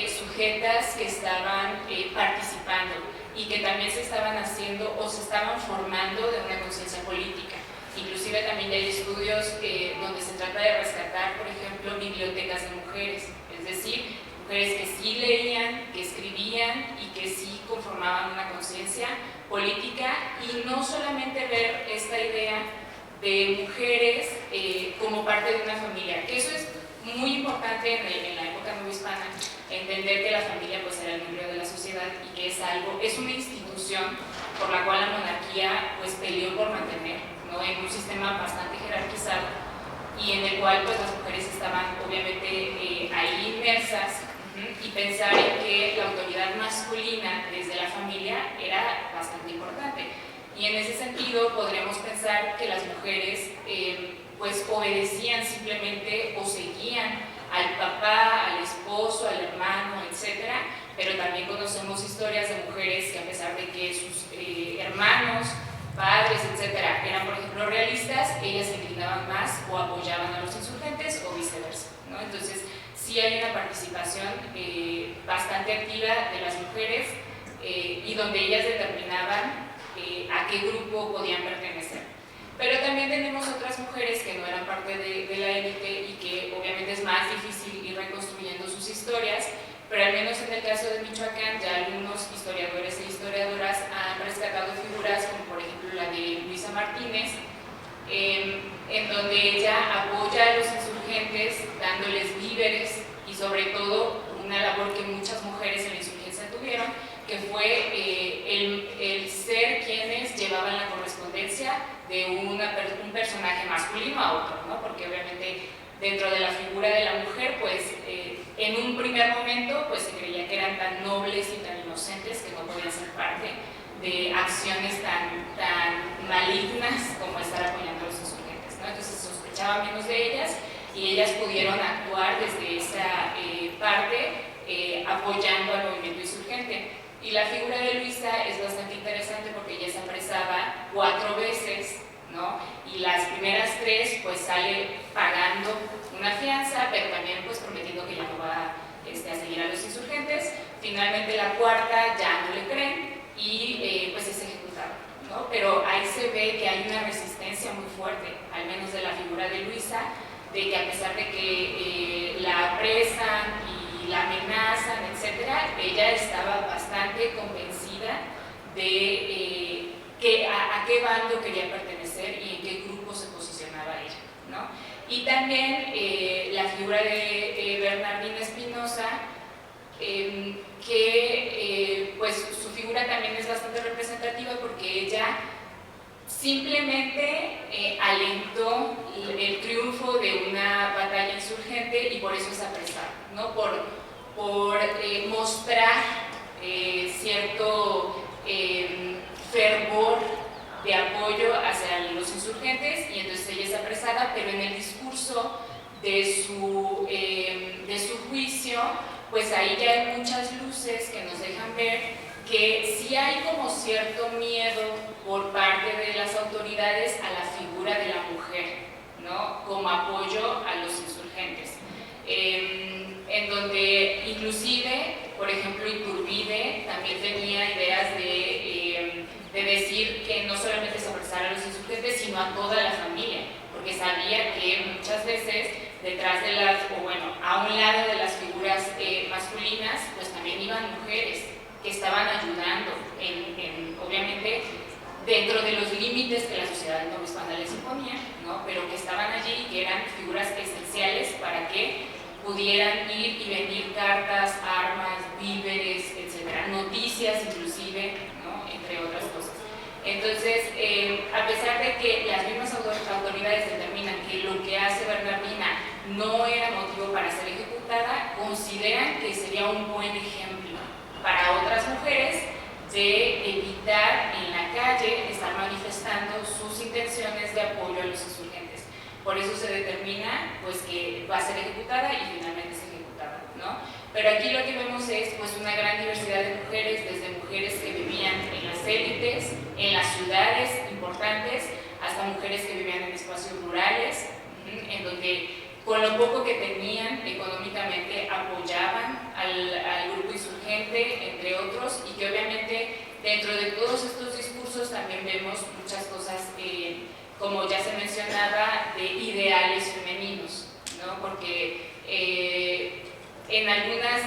sujetas que estaban participando y que también se estaban haciendo o se estaban formando de una conciencia política. Inclusive también hay estudios donde se trata de rescatar, por ejemplo, bibliotecas de mujeres, es decir, mujeres que sí leían, que escribían y que sí conformaban una conciencia política, y no solamente ver esta idea de mujeres como parte de una familia, que eso es muy importante en la época novohispana, entender que la familia pues era el núcleo de la sociedad y que es una institución por la cual la monarquía pues peleó por mantener, ¿no?, en un sistema bastante jerarquizado y en el cual pues las mujeres estaban obviamente pensar en que la autoridad masculina desde la familia era bastante importante. Y en ese sentido podríamos pensar que las mujeres pues obedecían simplemente o seguían al papá, al esposo, al hermano, etc. Pero también conocemos historias de mujeres que a pesar de que sus hermanos, padres, etc. eran, por ejemplo, realistas, ellas se inclinaban más o apoyaban a los insurgentes o viceversa, ¿no? Entonces, sí hay una participación bastante activa de las mujeres y donde ellas determinaban a qué grupo podían pertenecer. Pero también tenemos otras mujeres que no eran parte de la élite y que obviamente es más difícil ir reconstruyendo sus historias, pero al menos en el caso de Michoacán ya algunos historiadores e historiadoras han rescatado figuras como por ejemplo la de Luisa Martínez, en donde ella apoya a los insurgentes dándoles víveres y sobre todo una labor que muchas mujeres en la insurgencia tuvieron, que fue el ser quienes llevaban la correspondencia de un personaje masculino a otro, ¿no? Porque obviamente dentro de la figura de la mujer, pues en un primer momento pues se creía que eran tan nobles y tan inocentes que no podían ser parte de acciones tan malignas como estar apoyando a los insurgentes, ¿no? Entonces se sospechaba menos de ellas y ellas pudieron actuar desde esa parte apoyando al movimiento insurgente. Y la figura de Luisa es bastante interesante porque ella se apresaba 4 veces, ¿no? Y las primeras 3 pues sale pagando una fianza, pero también pues prometiendo que ya no va a seguir a los insurgentes. Finalmente la cuarta ya no le creen y pues es ejecutada, ¿no? Pero ahí se ve que hay una resistencia muy fuerte, al menos de la figura de Luisa, de que a pesar de que la apresan y la amenazan, etcétera, ella estaba bastante convencida de a qué bando quería pertenecer y en qué grupo se posicionaba ella, ¿no? Y también la figura de Bernardina Espinosa, que pues su figura también es bastante representativa porque ella simplemente alentó el triunfo de una batalla insurgente y por eso es apresada, ¿no? Por mostrar cierto fervor de apoyo hacia los insurgentes y entonces ella es apresada, pero en el discurso de su juicio, pues ahí ya hay muchas luces que nos dejan ver que sí hay como cierto miedo por parte de las autoridades a la figura de la mujer, ¿no? Como apoyo a los insurgentes. En donde inclusive, por ejemplo, Iturbide también tenía ideas de decir que no solamente se apresara a los insurgentes, sino a toda la familia, porque sabía que muchas veces detrás de a un lado de las figuras masculinas, pues también iban mujeres que estaban ayudando, obviamente, dentro de los límites que la sociedad novohispana les imponía, ¿no? Pero que estaban allí y que eran figuras esenciales para que pudieran ir y venir cartas, armas, víveres, etcétera, noticias inclusive, ¿no? Entre otras cosas. Entonces, a pesar de que las mismas autoridades determinan que lo que hace Bernardina no era motivo para ser ejecutada, consideran que sería un buen ejemplo para otras mujeres de evitar en la calle estar manifestando sus intenciones de apoyo a los insurgentes. Por eso se determina pues, que va a ser ejecutada y finalmente es ejecutada, ¿no? Pero aquí lo que vemos es pues, una gran diversidad de mujeres, desde mujeres que vivían en las élites, en las ciudades importantes, hasta mujeres que vivían en espacios rurales, en donde con lo poco que tenían económicamente apoyaban al grupo insurgente, entre otros, y que obviamente dentro de todos estos discursos también vemos muchas cosas, como ya se mencionaba, de ideales femeninos, ¿no? Porque en algunas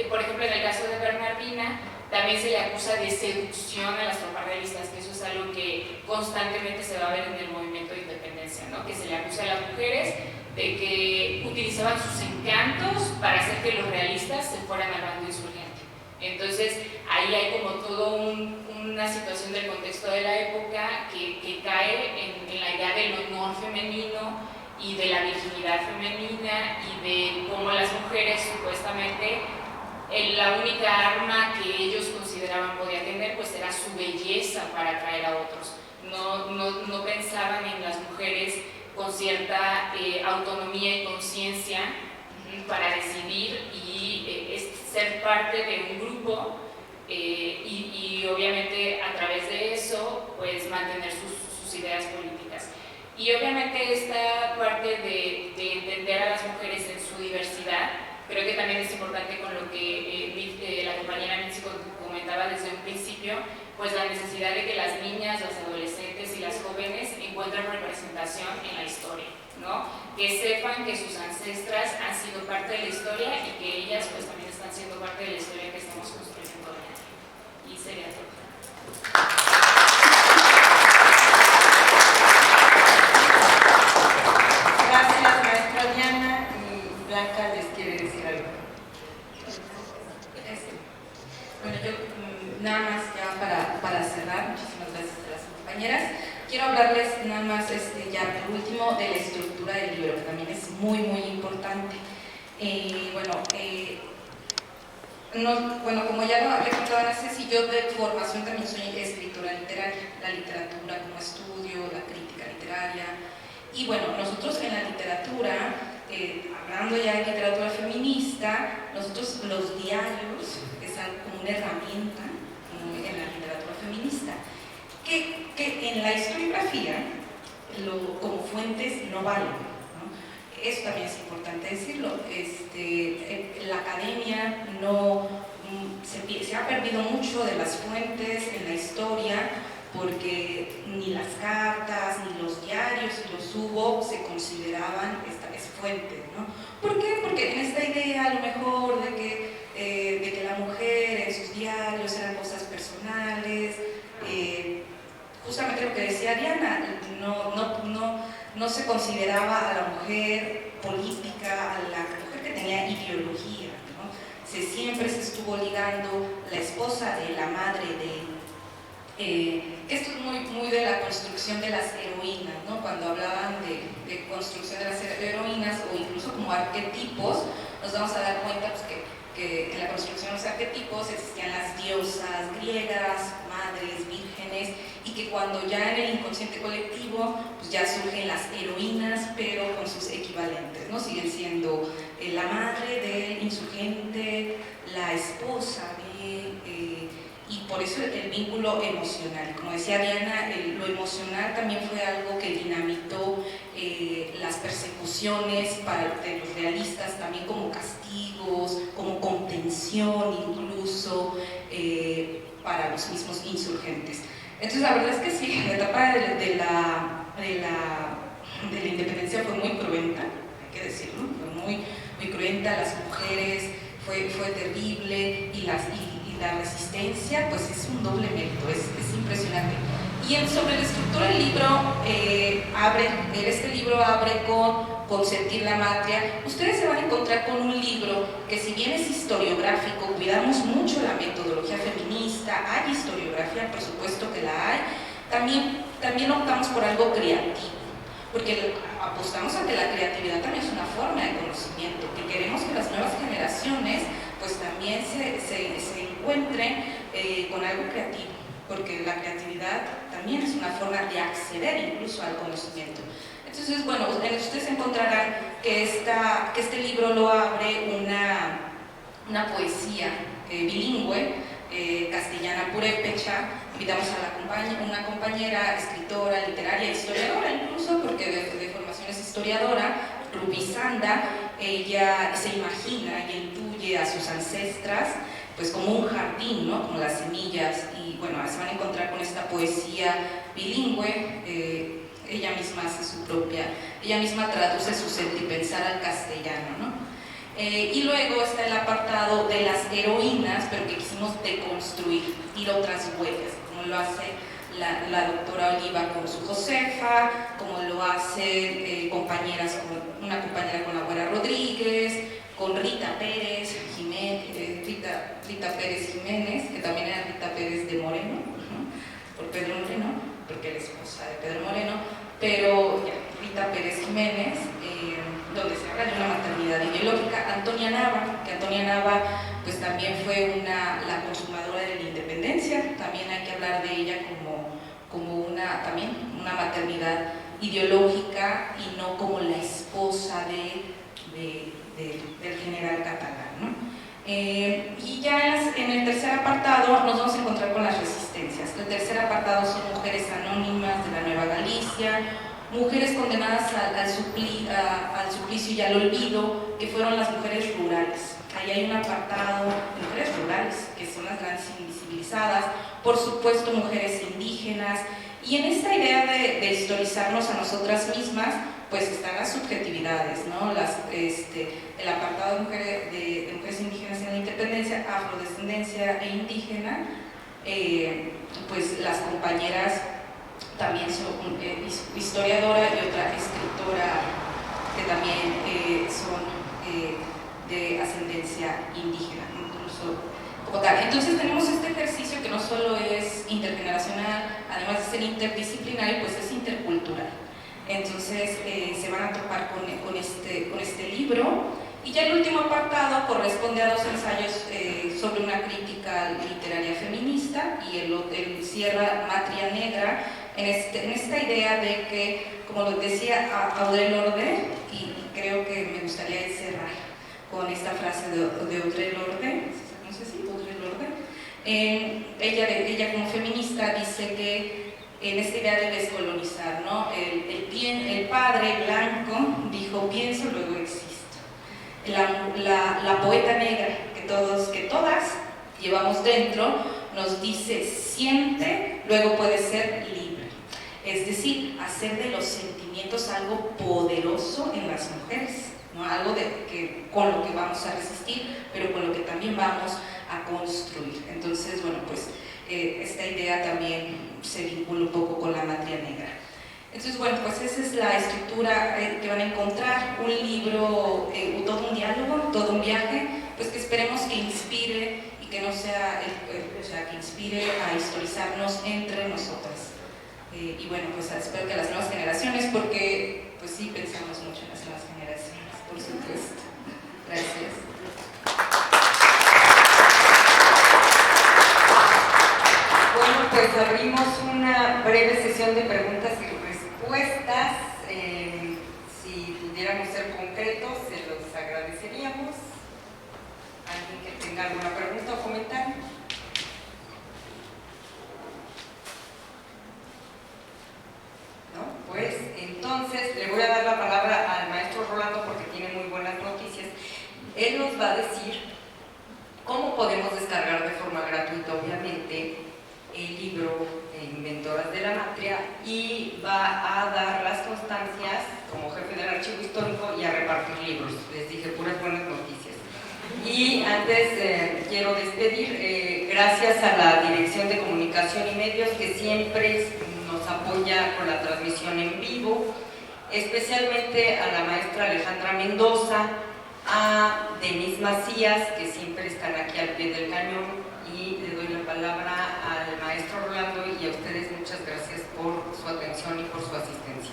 por ejemplo en el caso de Bernardina, también se le acusa de seducción a las tropas realistas, que eso es algo que constantemente se va a ver en el movimiento de independencia, ¿no? Que se le acusa a las mujeres de que utilizaban sus encantos para hacer que los realistas se fueran al bando insurgente. Entonces ahí hay como todo una situación del contexto de la época que cae en la idea del honor femenino y de la virginidad femenina y de cómo las mujeres supuestamente la única arma que ellos consideraban podía tener pues era su belleza para atraer a otros. No pensaban en las mujeres con cierta autonomía y conciencia para decidir y ser parte de un grupo y obviamente a través de eso pues mantener sus ideas políticas. Y obviamente esta parte de entender a las mujeres en su diversidad, creo que también es importante con lo que la compañera Mitzi comentaba desde un principio, pues la necesidad de que las niñas, las adolescentes y las jóvenes encuentren representación en la historia, ¿no? Que sepan que sus ancestras han sido parte de la historia y que ellas pues también están siendo parte de la historia que estamos construyendo hoy. Y sería todo. Gracias, maestra Diana. Y Blanca les quiere decir algo. Bueno, yo nada más ya para cerrar, muchísimas gracias a las compañeras. Quiero hablarles nada más ya por último de la estructura del libro, que también es muy importante. Como ya lo hablé con Ana Ceci, yo de formación también soy escritora literaria, la literatura como estudio, la crítica literaria. Y bueno, nosotros en la literatura, hablando ya de literatura feminista, nosotros los diarios es como una herramienta en la literatura feminista, que en la historiografía como fuentes no valen, ¿no? Eso también es importante decirlo. La academia se ha perdido mucho de las fuentes en la historia, porque ni las cartas, ni los diarios, si los hubo, se consideraban fuentes, ¿no? ¿Por qué? Porque en esta idea a lo mejor de que la mujer en sus diarios eran cosas personales, justamente lo que decía Diana, no se consideraba a la mujer política, a la mujer que tenía ideología, ¿no? Siempre se estuvo ligando la esposa de la madre de... esto es muy de la construcción de las heroínas, ¿no? Cuando hablaban de construcción de las heroínas o incluso como arquetipos, nos vamos a dar cuenta pues, que en la construcción de los arquetipos existían las diosas griegas, madres, vírgenes, y que cuando ya en el inconsciente colectivo pues ya surgen las heroínas, pero con sus equivalentes, ¿no? Siguen siendo la madre del insurgente, la esposa y por eso el vínculo emocional. Como decía Diana, lo emocional también fue algo que dinamitó las persecuciones de los realistas, también como castigos, como contención incluso para los mismos insurgentes. Entonces la verdad es que sí, la etapa de la independencia fue muy cruenta, hay que decirlo, fue muy cruenta, las mujeres, fue terrible y la resistencia pues es un doble mérito, es impresionante. Y sobre la estructura del libro, este libro abre con Sentir la Matria. Ustedes se van a encontrar con un libro que, si bien es historiográfico, cuidamos mucho la metodología feminista, hay historiografía, por supuesto que la hay, también optamos por algo creativo, porque apostamos a que la creatividad también es una forma de conocimiento, que queremos que las nuevas generaciones pues también se encuentren con algo creativo, porque la creatividad también es una forma de acceder incluso al conocimiento. Entonces, bueno, ustedes encontrarán que este libro lo abre una poesía bilingüe, castellana purépecha. Invitamos a una compañera, escritora, literaria, historiadora incluso, porque de formación es historiadora, Rubí Sanda. Ella se imagina y intuye a sus ancestras pues como un jardín, ¿no? Como las semillas, y bueno, se van a encontrar con esta poesía bilingüe. Ella misma traduce su sentipensar al castellano, ¿no? Y luego está el apartado de las heroínas, pero que quisimos deconstruir, ir otras huellas, como lo hace la doctora Oliva con su Josefa, como lo hace una compañera con la Güera Rodríguez, con Rita Pérez Jiménez, que también era Rita Pérez de Moreno, ¿no? Por Pedro Moreno, porque es la esposa de Pedro Moreno, pero ya, Rosita Pérez Jiménez, donde se habla de una maternidad ideológica. Antonia Nava, que Antonia Nava pues también fue la consumadora de la independencia, también hay que hablar de ella como también una maternidad ideológica y no como la esposa del general catalán, ¿no? Y ya en el tercer apartado nos vamos a encontrar con las resistencias. El tercer apartado son mujeres anónimas de la Nueva Galicia, mujeres condenadas al suplicio y al olvido, que fueron las mujeres rurales. Ahí hay un apartado de mujeres rurales, que son las grandes invisibilizadas, por supuesto mujeres indígenas, y en esta idea de historizarnos a nosotras mismas, pues están las subjetividades, ¿no? El apartado de mujeres indígenas en la independencia, afrodescendencia e indígena, pues las compañeras también son historiadora y otra escritora que también son de ascendencia indígena, incluso como tal. Entonces tenemos este ejercicio que no solo es intergeneracional, además de ser interdisciplinario, pues es intercultural. Entonces se van a topar con este libro. Y ya el último apartado corresponde a dos ensayos sobre una crítica literaria feminista, y el cierra Matria Negra en esta idea de que, como lo decía Audre Lorde, y creo que me gustaría cerrar con esta frase de Audre Lorde, no sé si Audre Lorde, ella como feminista dice que en esta idea de descolonizar, ¿no? El padre blanco dijo: pienso, luego existo. La poeta negra que todas llevamos dentro nos dice: siente, luego puede ser libre. Es decir, hacer de los sentimientos algo poderoso en las mujeres, ¿no? Algo con lo que vamos a resistir, pero con lo que también vamos a construir. Entonces, bueno, pues esta idea también se vincula un poco con la Matria Negra. Entonces, bueno, pues esa es la estructura que van a encontrar, un libro, todo un diálogo, todo un viaje, pues que esperemos que inspire y que no sea, que inspire a historizarnos entre nosotras. Y bueno, pues espero que las nuevas generaciones, porque pues sí pensamos mucho en las nuevas generaciones, por supuesto. Gracias. Bueno, pues abrimos una breve sesión de preguntas y respuestas. Si pudiéramos ser concretos, se los agradeceríamos. ¿Alguien que tenga alguna pregunta o comentario? ¿No? Pues entonces le voy a dar la palabra al maestro Rolando porque tiene muy buenas noticias. Él nos va a decir cómo podemos descargar de forma gratuita, obviamente, el libro Inventoras de la Matria, y va a dar las constancias como jefe del archivo histórico y a repartir libros. Les dije puras buenas noticias. Y antes quiero despedir, gracias a la Dirección de Comunicación y Medios, que siempre nos apoya con la transmisión en vivo, especialmente a la maestra Alejandra Mendoza, a Denise Macías, que siempre están aquí al pie del cañón, y le doy la palabra al maestro Rolando, y a ustedes muchas gracias por su atención y por su asistencia.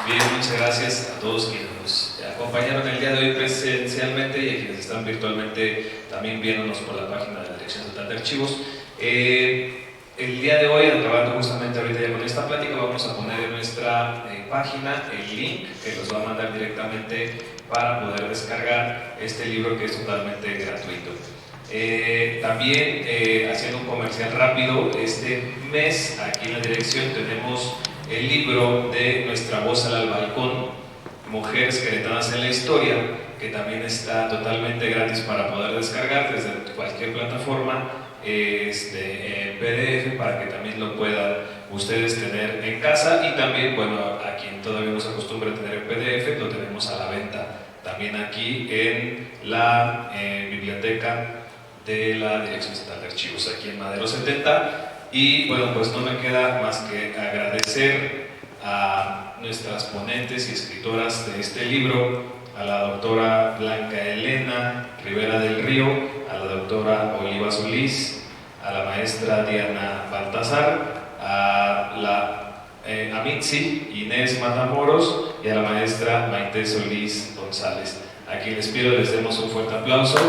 Bien, muchas gracias a todos quienes nos acompañaron el día de hoy presencialmente y a quienes están virtualmente también viéndonos por la página de la Dirección Estatal de Archivos. El día de hoy, acabando justamente ahorita ya con esta plática, vamos a poner en nuestra página el link que los va a mandar directamente para poder descargar este libro, que es totalmente gratuito. También, haciendo un comercial rápido, este mes aquí en la dirección tenemos el libro de Nuestra Voz al Balcón, Mujeres Queretanas en la Historia, que también está totalmente gratis para poder descargar desde cualquier plataforma, PDF, para que también lo puedan ustedes tener en casa. Y también, bueno, a quien todavía no se acostumbra a tener en PDF, lo tenemos a la venta también aquí en la biblioteca de la Dirección Estatal de Archivos, aquí en Madero 70. Y bueno, pues no me queda más que agradecer a nuestras ponentes y escritoras de este libro, a la doctora Blanca Elena Rivera del Río, a la doctora Oliva Solís, a la maestra Diana Baltazar, a Mitzi Inés Matamoros y a la maestra Maite Solís González. A quien les pido les demos un fuerte aplauso.